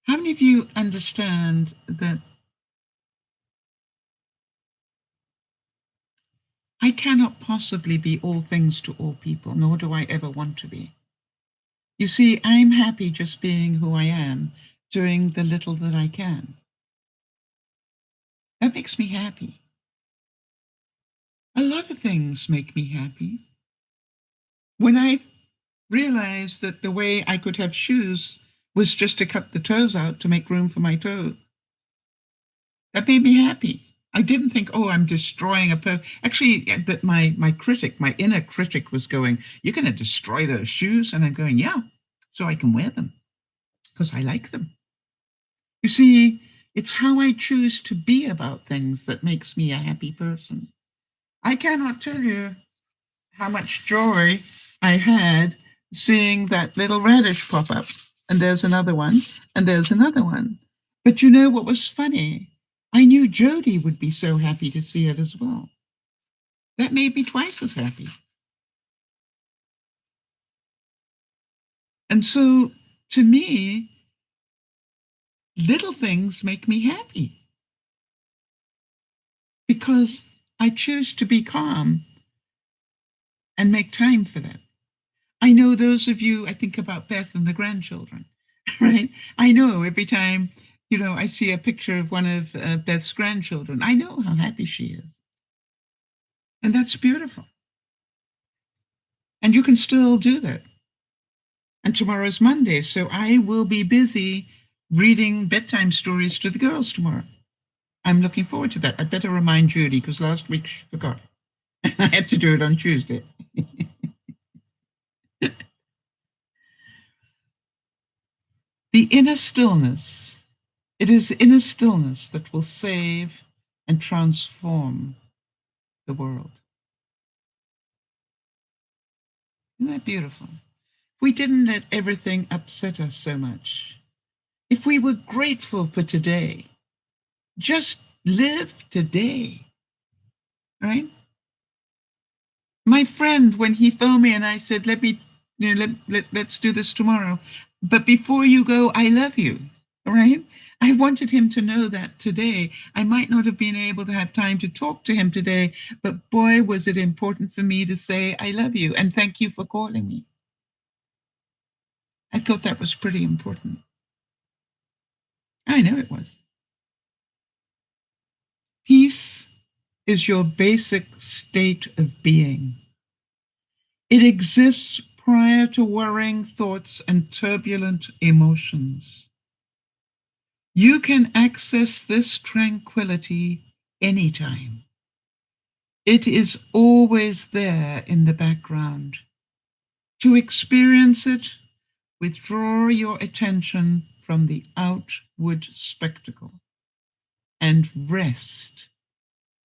How many of you understand that I cannot possibly be all things to all people, nor do I ever want to be? You see, I'm happy just being who I am, doing the little that I can. That makes me happy. A lot of things make me happy. When I realized that the way I could have shoes was just to cut the toes out to make room for my toe, that made me happy. I didn't think, oh, I'm destroying a pair. Actually, that my inner critic was going, you're going to destroy those shoes? And I'm going, yeah, so I can wear them because I like them. You see, it's how I choose to be about things that makes me a happy person. I cannot tell you how much joy I had seeing that little radish pop up. And there's another one, and there's another one. But you know what was funny? I knew Jody would be so happy to see it as well. That made me twice as happy. And so, to me, little things make me happy. because I choose to be calm and make time for that. I know those of you, I think about Beth and the grandchildren, right? I know every time, I see a picture of one of Beth's grandchildren, I know how happy she is. And that's beautiful. And you can still do that. And tomorrow's Monday, so I will be busy reading bedtime stories to the girls tomorrow. I'm looking forward to that. I better remind Jody because last week she forgot. I had to do it on Tuesday. The inner stillness. It is the inner stillness that will save and transform the world. Isn't that beautiful? If we didn't let everything upset us so much, if we were grateful for today, just live today, right? My friend, when he phoned me and I said, let's do this tomorrow. But before you go, I love you, right? I wanted him to know that today. I might not have been able to have time to talk to him today, but boy, was it important for me to say, I love you and thank you for calling me. I thought that was pretty important. I know it was. Peace is your basic state of being. It exists prior to worrying thoughts and turbulent emotions. You can access this tranquility anytime. It is always there in the background. To experience it, withdraw your attention from the outward spectacle and rest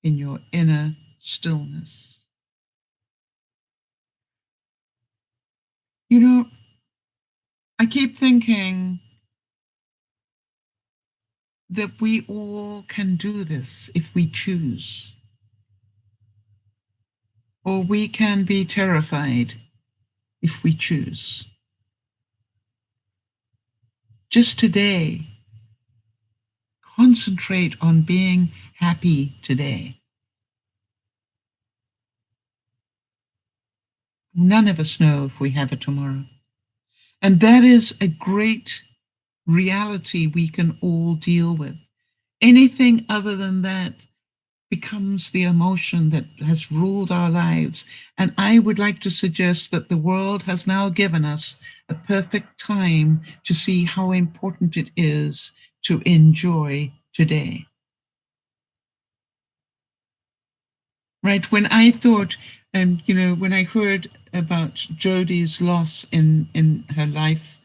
in your inner stillness. I keep thinking that we all can do this if we choose. Or we can be terrified if we choose. Just today, concentrate on being happy today. None of us know if we have a tomorrow. And that is a great reality we can all deal with. Anything other than that becomes the emotion that has ruled our lives. And I would like to suggest that the world has now given us a perfect time to see how important it is to enjoy today. Right? When I thought, and when I heard about Jody's loss in her life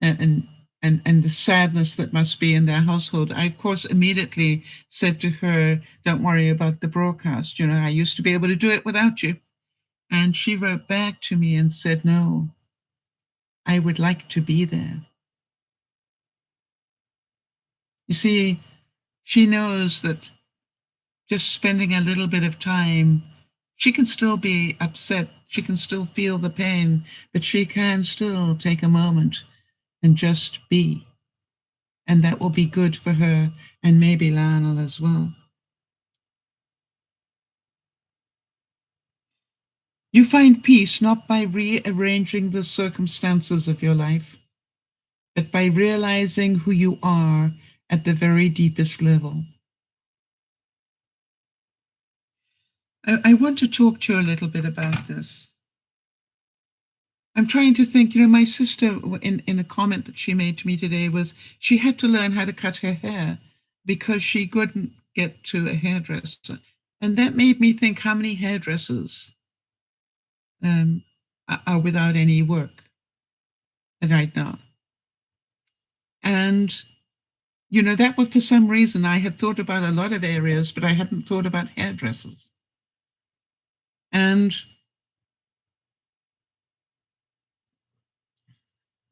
and the sadness that must be in their household, I, of course, immediately said to her, don't worry about the broadcast. I used to be able to do it without you. And she wrote back to me and said, no, I would like to be there. You see, she knows that just spending a little bit of time, she can still be upset. She can still feel the pain, but she can still take a moment and just be. And that will be good for her and maybe Lionel as well. You find peace not by rearranging the circumstances of your life, but by realizing who you are at the very deepest level. I want to talk to you a little bit about this. I'm trying to think, my sister in a comment that she made to me today was she had to learn how to cut her hair because she couldn't get to a hairdresser. And that made me think how many hairdressers are without any work right now. And, that was for some reason I had thought about a lot of areas, but I hadn't thought about hairdressers. And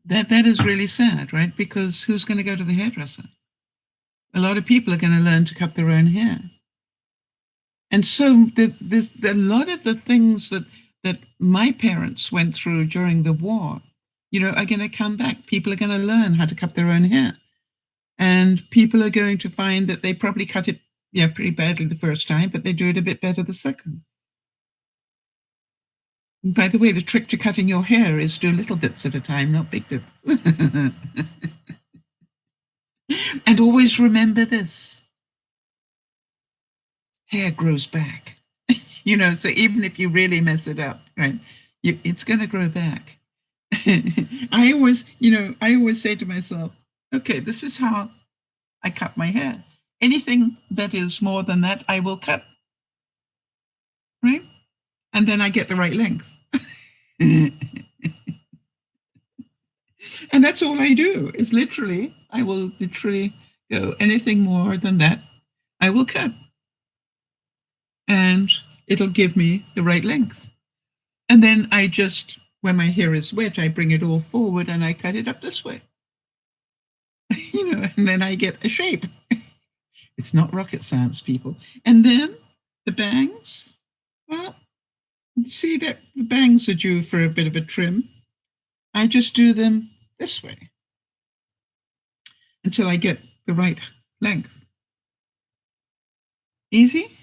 that is really sad, right? Because who's going to go to the hairdresser? A lot of people are going to learn to cut their own hair. And so there's a lot of the things that my parents went through during the war, are going to come back. People are going to learn how to cut their own hair. And people are going to find that they probably cut it yeah, pretty badly the first time, but they do it a bit better the second. And by the way, the trick to cutting your hair is do little bits at a time, not big bits. And always remember this: hair grows back. So even if you really mess it up, right, it's going to grow back. I always say to myself, okay, this is how I cut my hair. Anything that is more than that, I will cut, right? And then I get the right length. And that's all I do is I will literally go anything more than that, I will cut. And it'll give me the right length. And then when my hair is wet, I bring it all forward and I cut it up this way. And then I get a shape. It's not rocket science, people. And then the bangs, well, see that the bangs are due for a bit of a trim. I just do them this way until I get the right length. Easy.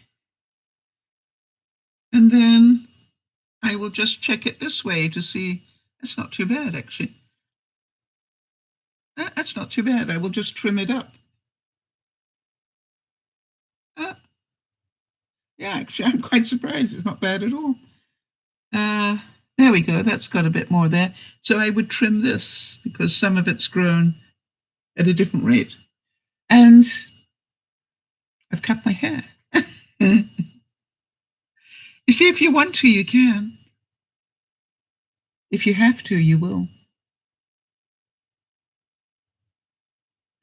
And then I will just check it this way to see. That's not too bad, actually. That's not too bad. I will just trim it up. Yeah, actually, I'm quite surprised. It's not bad at all. There we go. That's got a bit more there. So I would trim this because some of it's grown at a different rate. And I've cut my hair. You see, if you want to, you can. If you have to, you will.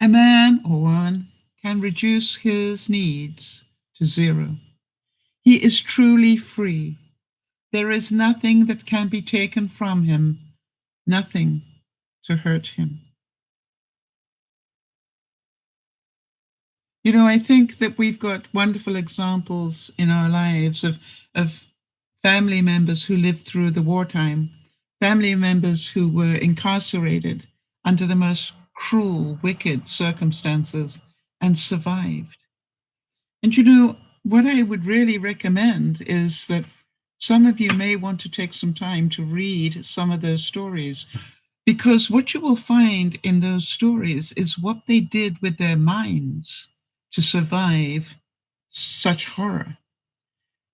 A man or woman can reduce his needs to zero. He is truly free. There is nothing that can be taken from him, nothing to hurt him. I think that we've got wonderful examples in our lives of family members who lived through the wartime, family members who were incarcerated under the most cruel, wicked circumstances and survived. And what I would really recommend is that some of you may want to take some time to read some of those stories, because what you will find in those stories is what they did with their minds to survive such horror.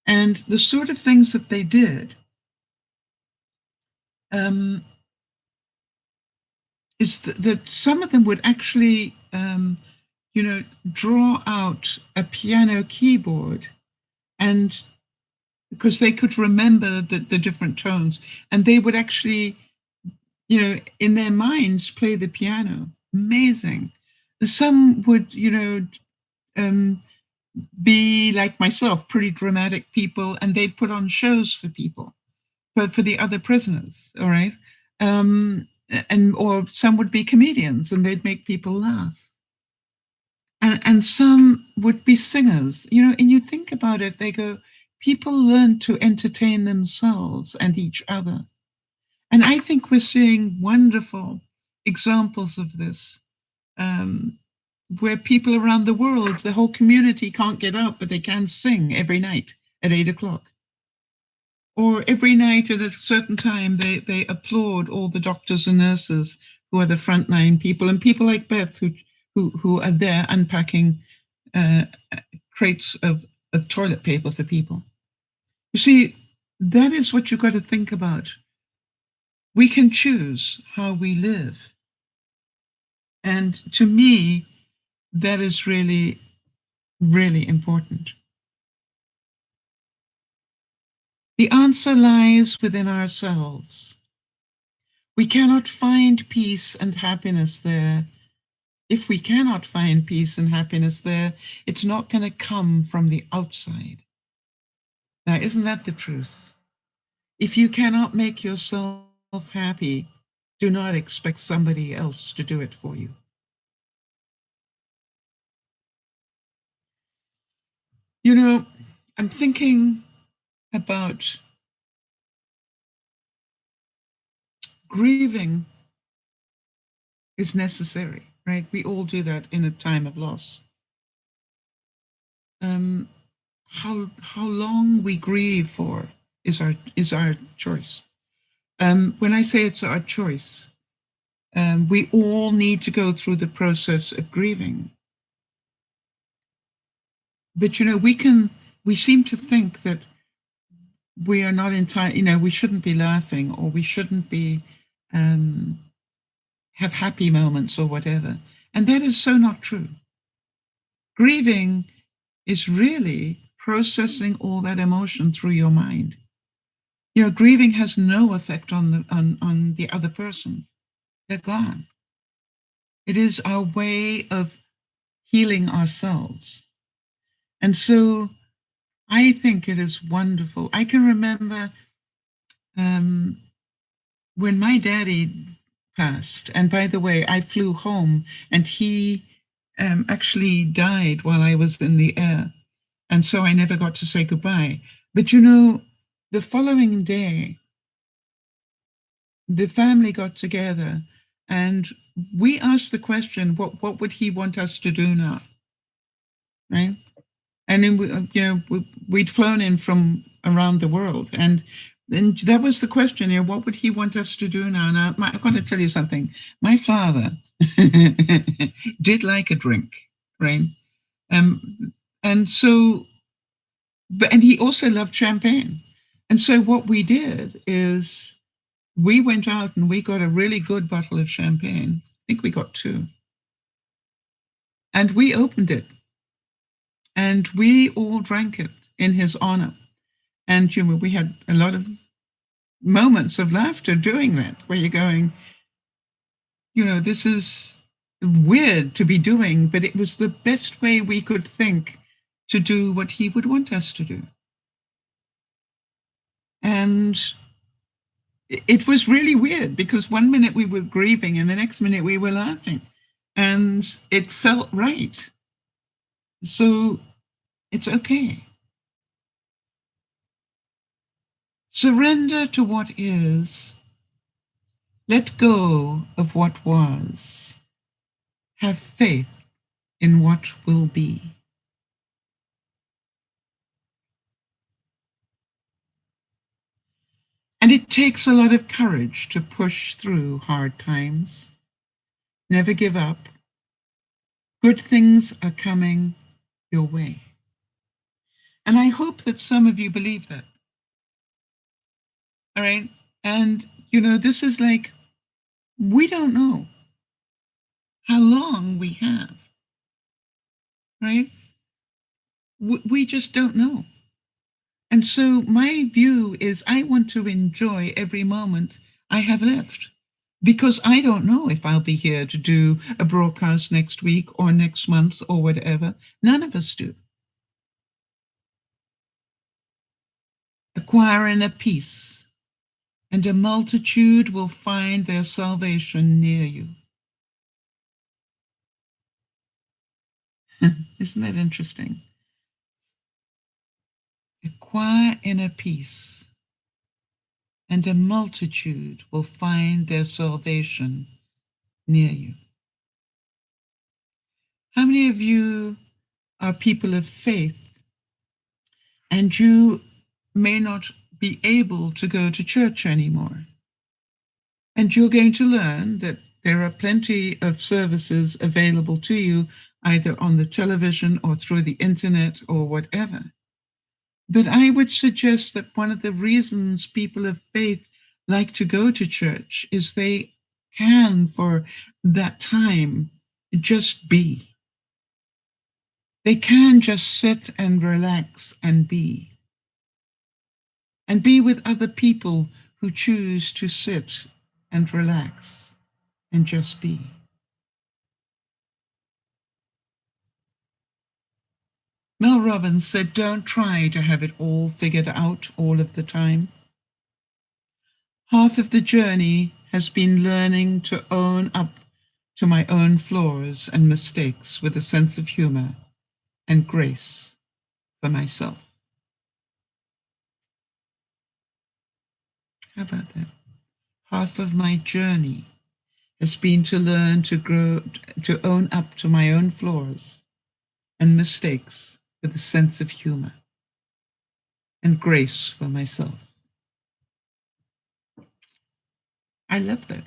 And the sort of things that they did is that some of them would actually, draw out a piano keyboard, and because they could remember the different tones, and they would actually, in their minds, play the piano. Amazing. Some would, be like myself, pretty dramatic people, and they'd put on shows for people, for the other prisoners, all right? Or some would be comedians, and they'd make people laugh. And some would be singers, and you think about it, they go, people learn to entertain themselves and each other. And I think we're seeing wonderful examples of this, where people around the world, the whole community can't get out, but they can sing every night at 8:00. Or every night at a certain time, they applaud all the doctors and nurses who are the frontline people, and people like Beth who are there unpacking crates of toilet paper for people. You see, that is what you've got to think about. We can choose how we live. And to me, that is really, really important. The answer lies within ourselves. We cannot find peace and happiness there. If we cannot find peace and happiness there, it's not going to come from the outside. Now, isn't that the truth? If you cannot make yourself happy, do not expect somebody else to do it for you. I'm thinking about grieving is necessary, right? We all do that in a time of loss. how long we grieve for is our choice. When I say it's our choice, we all need to go through the process of grieving. But we seem to think that we are not entitled, we shouldn't be laughing, or we shouldn't be have happy moments or whatever. And that is so not true. Grieving is really processing all that emotion through your mind. Grieving has no effect on the other person. They're gone. It is our way of healing ourselves. And so I think it is wonderful. I can remember when my daddy passed, and by the way, I flew home, and he actually died while I was in the air. And so I never got to say goodbye. But the following day, the family got together and we asked the question, what would he want us to do now? Right? And then we'd flown in from around the world, and that was the question. What would he want us to do now? Now, I've got to tell you something. My father did like a drink, right? And so, and he also loved champagne. And so what we did is we went out and we got a really good bottle of champagne. I think we got 2. And we opened it. And we all drank it in his honor. And we had a lot of moments of laughter doing that, where you're going, this is weird to be doing, but it was the best way we could think to do what he would want us to do. And it was really weird, because one minute we were grieving and the next minute we were laughing, and it felt right. So it's okay. Surrender to what is. Let go of what was. Have faith in what will be. And it takes a lot of courage to push through hard times. Never give up. Good things are coming your way. And I hope that some of you believe that. All right? And, this is like, we don't know how long we have, right? We just don't know. And so my view is I want to enjoy every moment I have left, because I don't know if I'll be here to do a broadcast next week or next month or whatever. None of us do. Acquire inner peace, and a multitude will find their salvation near you. Isn't that interesting? Acquire inner peace, and a multitude will find their salvation near you. How many of you are people of faith, and you may not be able to go to church anymore? And you're going to learn that there are plenty of services available to you, either on the television or through the internet or whatever. But I would suggest that one of the reasons people of faith like to go to church is they can, for that time, just be. They can just sit and relax and be with other people who choose to sit and relax and just be. Mel Robbins said, don't try to have it all figured out all of the time. Half of the journey has been learning to own up to my own flaws and mistakes with a sense of humor and grace for myself. How about that? Half of my journey has been to learn to grow, to own up to my own flaws and mistakes with a sense of humor and grace for myself. I love that.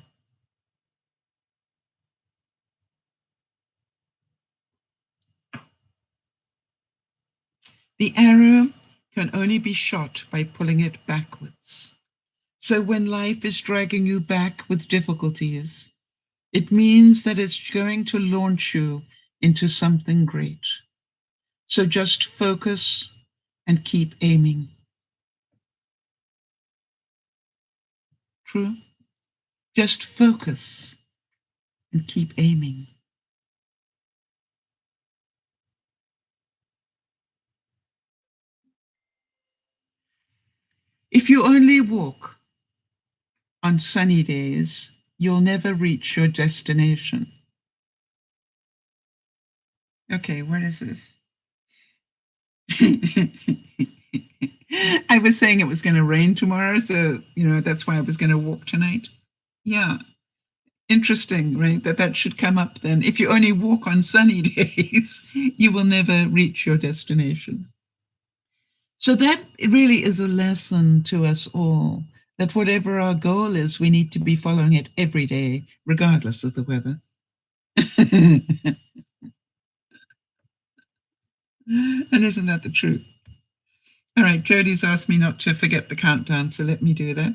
The arrow can only be shot by pulling it backwards. So when life is dragging you back with difficulties, it means that it's going to launch you into something great. So just focus and keep aiming. True? Just focus and keep aiming. If you only walk on sunny days, you'll never reach your destination. Okay, what is this? I was saying it was going to rain tomorrow, so, that's why I was going to walk tonight. Yeah. Interesting, right? That should come up then. If you only walk on sunny days, you will never reach your destination. So that really is a lesson to us all, that whatever our goal is, we need to be following it every day, regardless of the weather. And isn't that the truth? All right, Jody's asked me not to forget the countdown, so let me do that.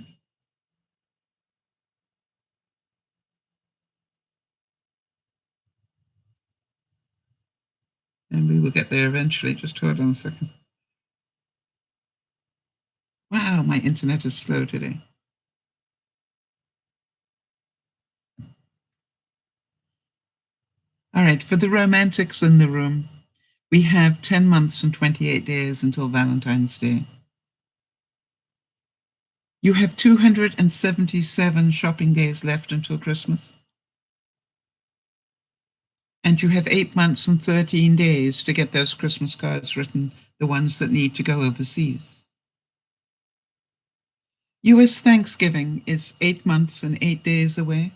And we will get there eventually. Just hold on a second. Wow, my internet is slow today. All right, for the romantics in the room, we have 10 months and 28 days until Valentine's Day. You have 277 shopping days left until Christmas. And you have 8 months and 13 days to get those Christmas cards written, the ones that need to go overseas. US Thanksgiving is 8 months and 8 days away.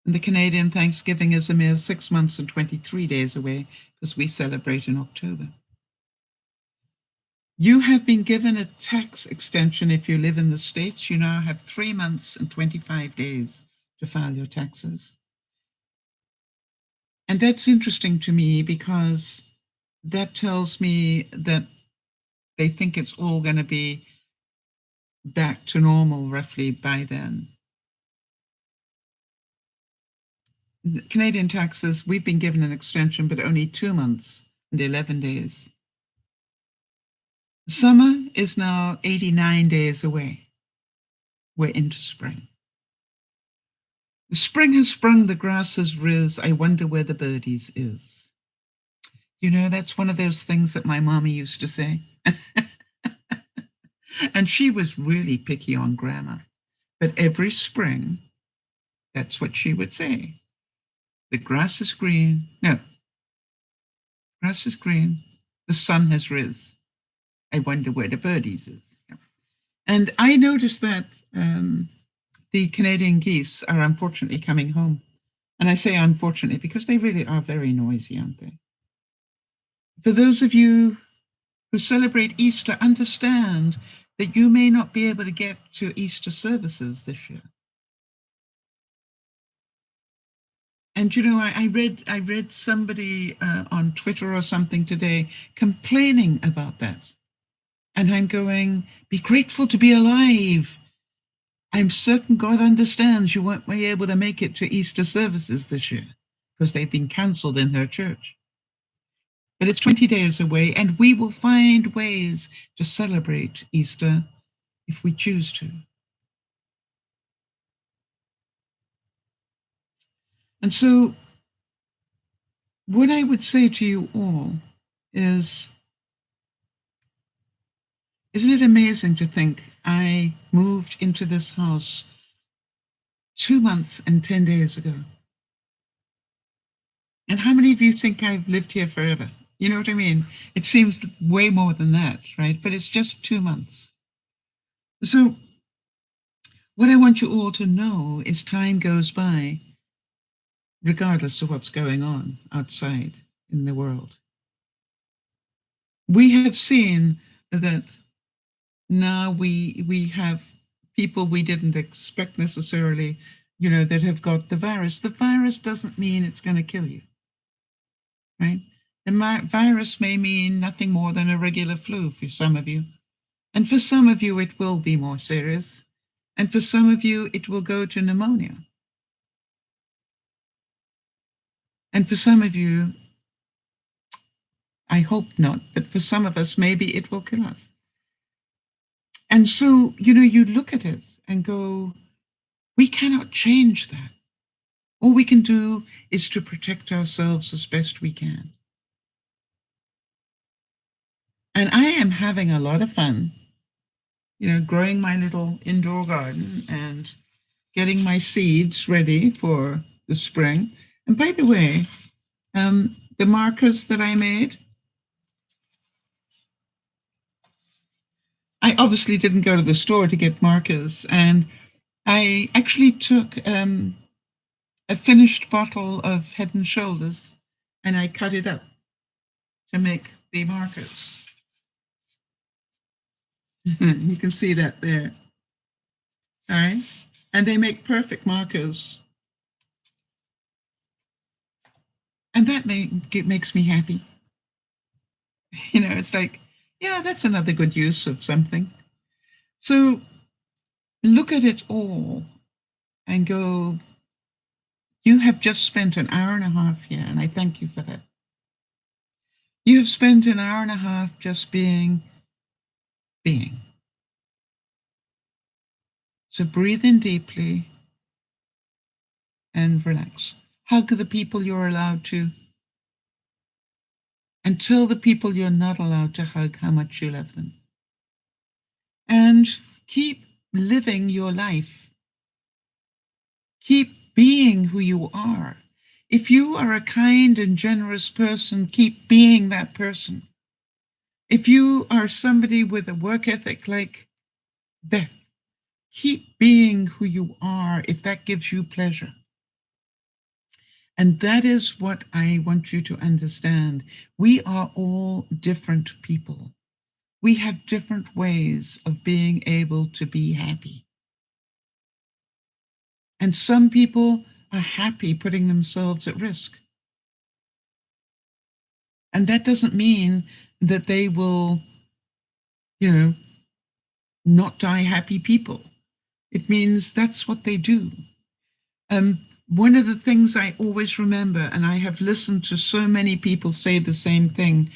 And the Canadian Thanksgiving is a mere 6 months and 23 days away, because we celebrate in October. You have been given a tax extension if you live in the States. You now have 3 months and 25 days to file your taxes. And that's interesting to me, because that tells me that they think it's all going to be back to normal roughly by then. The Canadian taxes, we've been given an extension, but only 2 months and 11 days. Summer is now 89 days away. We're into spring. The spring has sprung, the grass has riz, I wonder where the birdies is. That's one of those things that my mommy used to say. And she was really picky on grammar. But every spring, that's what she would say. The grass is green. No. Grass is green. The sun has riz. I wonder where the birdies is. Yeah. And I noticed that the Canadian geese are unfortunately coming home. And I say unfortunately because they really are very noisy, aren't they? For those of you who celebrate Easter, understand that you may not be able to get to Easter services this year. And I read somebody on Twitter or something today complaining about that. And I'm going, be grateful to be alive. I'm certain God understands you won't be able to make it to Easter services this year because they've been cancelled in her church. But it's 20 days away, and we will find ways to celebrate Easter if we choose to. And so what I would say to you all is, isn't it amazing to think I moved into this house 2 months and 10 days ago? And how many of you think I've lived here forever? You know what I mean? It seems way more than that, right? But it's just 2 months. So what I want you all to know is time goes by regardless of what's going on outside in the world. We have seen that now we have people we didn't expect necessarily, that have got the virus. The virus doesn't mean it's going to kill you, right? The virus may mean nothing more than a regular flu for some of you. And for some of you, it will be more serious. And for some of you, it will go to pneumonia. And for some of you, I hope not, but for some of us, maybe it will kill us. And so, you look at it and go, we cannot change that. All we can do is to protect ourselves as best we can. And I am having a lot of fun, growing my little indoor garden and getting my seeds ready for the spring. And by the way, the markers that I made, I obviously didn't go to the store to get markers. And I actually took a finished bottle of Head and Shoulders and I cut it up to make the markers. You can see that there. All right. And they make perfect markers. And that makes me happy. It's like, yeah, that's another good use of something. So look at it all and go, you have just spent an hour and a half here, and I thank you for that. You have spent an hour and a half just being. So breathe in deeply and relax. Hug the people you're allowed to. And tell the people you're not allowed to hug how much you love them. And keep living your life. Keep being who you are. If you are a kind and generous person, keep being that person. If you are somebody with a work ethic like Beth, keep being who you are if that gives you pleasure. And that is what I want you to understand. We are all different people. We have different ways of being able to be happy. And some people are happy putting themselves at risk. And that doesn't mean that they will, not die happy people. It means that's what they do. One of the things I always remember, and I have listened to so many people say the same thing,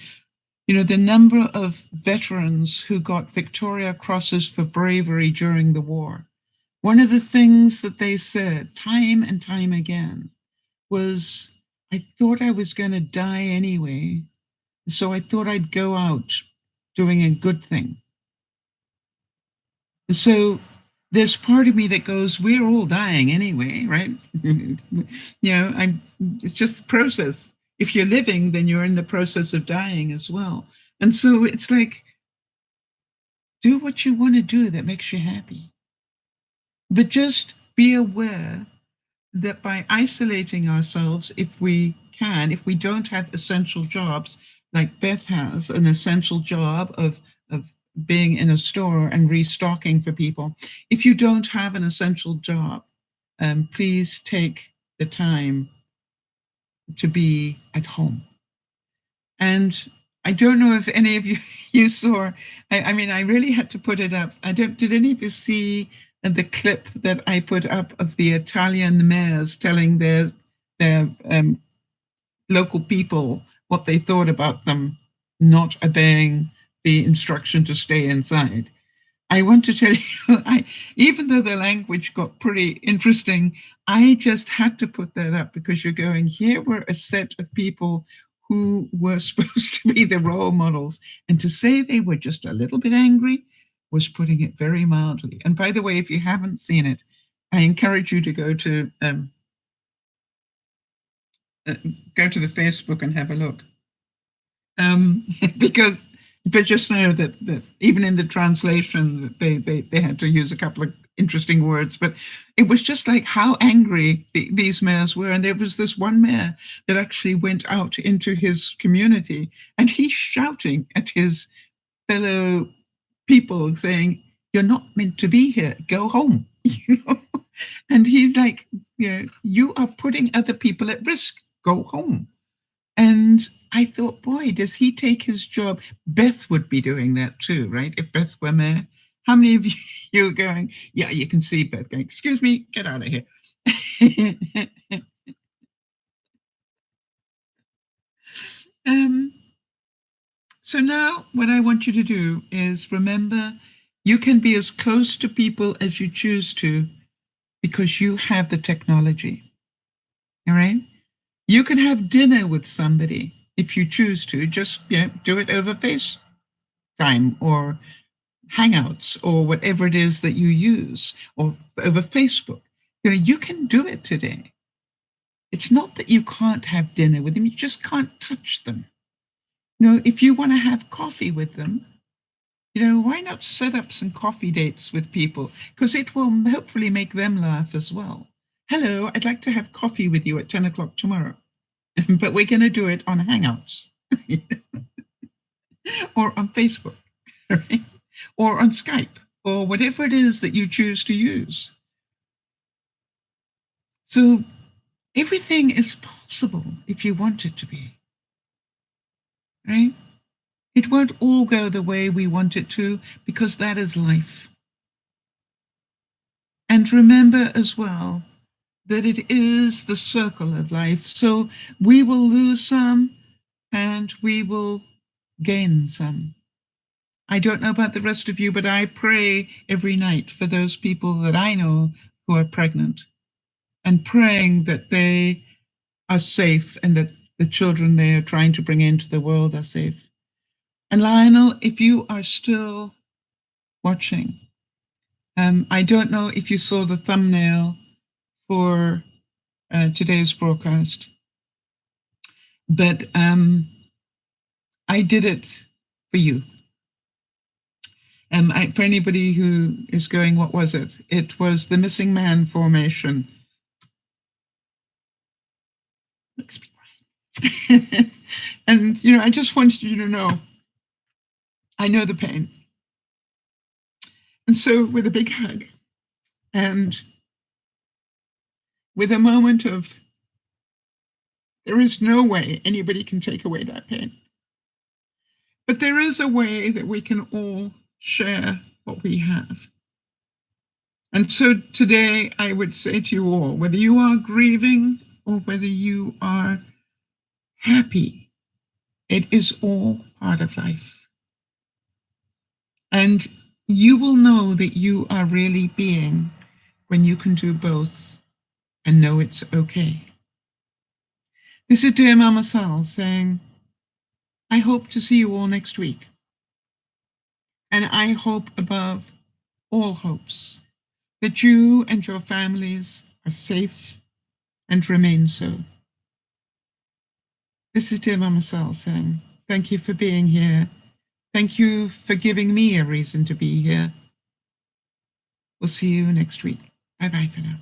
the number of veterans who got Victoria Crosses for bravery during the war. One of the things that they said time and time again was, I thought I was going to die anyway, so I thought I'd go out doing a good thing. So there's part of me that goes, we're all dying anyway, right? It's just the process. If you're living, then you're in the process of dying as well. And so it's like, do what you want to do that makes you happy. But just be aware that by isolating ourselves, if we don't have essential jobs, like Beth has an essential job of being in a store and restocking for people. If you don't have an essential job, please take the time to be at home. And I don't know if any of you saw, I mean, I really had to put it up. Did any of you see the clip that I put up of the Italian mayors telling their local people what they thought about them not obeying the instruction to stay inside? I want to tell you, even though the language got pretty interesting, I just had to put that up because you're going, here were a set of people who were supposed to be the role models. And to say they were just a little bit angry was putting it very mildly. And by the way, if you haven't seen it, I encourage you to go to the Facebook and have a look. But just know that even in the translation, they had to use a couple of interesting words, but it was just like how angry these mayors were. And there was this one mayor that actually went out into his community and he's shouting at his fellow people saying, "You're not meant to be here, go home." And he's like, you are putting other people at risk, go home. And I thought, boy, does he take his job? Beth would be doing that too, right? If Beth were mayor. How many of you are going, yeah, you can see Beth going, "Excuse me, get out of here." So now what I want you to do is remember, you can be as close to people as you choose to because you have the technology, all right? You can have dinner with somebody if you choose to, just do it over FaceTime or Hangouts or whatever it is that you use, or over Facebook. You can do it today. It's not that you can't have dinner with them, you just can't touch them. If you want to have coffee with them, why not set up some coffee dates with people? Because it will hopefully make them laugh as well. "Hello, I'd like to have coffee with you at 10 o'clock tomorrow, but we're going to do it on Hangouts or on Facebook, right? Or on Skype, or whatever it is that you choose to use." So everything is possible if you want it to be, right? It won't all go the way we want it to, because that is life. And remember as well that it is the circle of life. So we will lose some and we will gain some. I don't know about the rest of you, but I pray every night for those people that I know who are pregnant, and praying that they are safe and that the children they are trying to bring into the world are safe. And Lionel, if you are still watching, I don't know if you saw the thumbnail for today's broadcast, but I did it for you. For anybody who is going, what was it? It was the missing man formation. Let's be quiet. And, I just wanted you to know, I know the pain. And so with a big hug and with a moment of, there is no way anybody can take away that pain. But there is a way that we can all share what we have. And so today I would say to you all, whether you are grieving or whether you are happy, it is all part of life. And you will know that you are really being when you can do both and know it's okay. This is DearMamaSal saying, I hope to see you all next week. And I hope above all hopes that you and your families are safe and remain so. This is DearMamaSal saying, thank you for being here. Thank you for giving me a reason to be here. We'll see you next week. Bye-bye for now.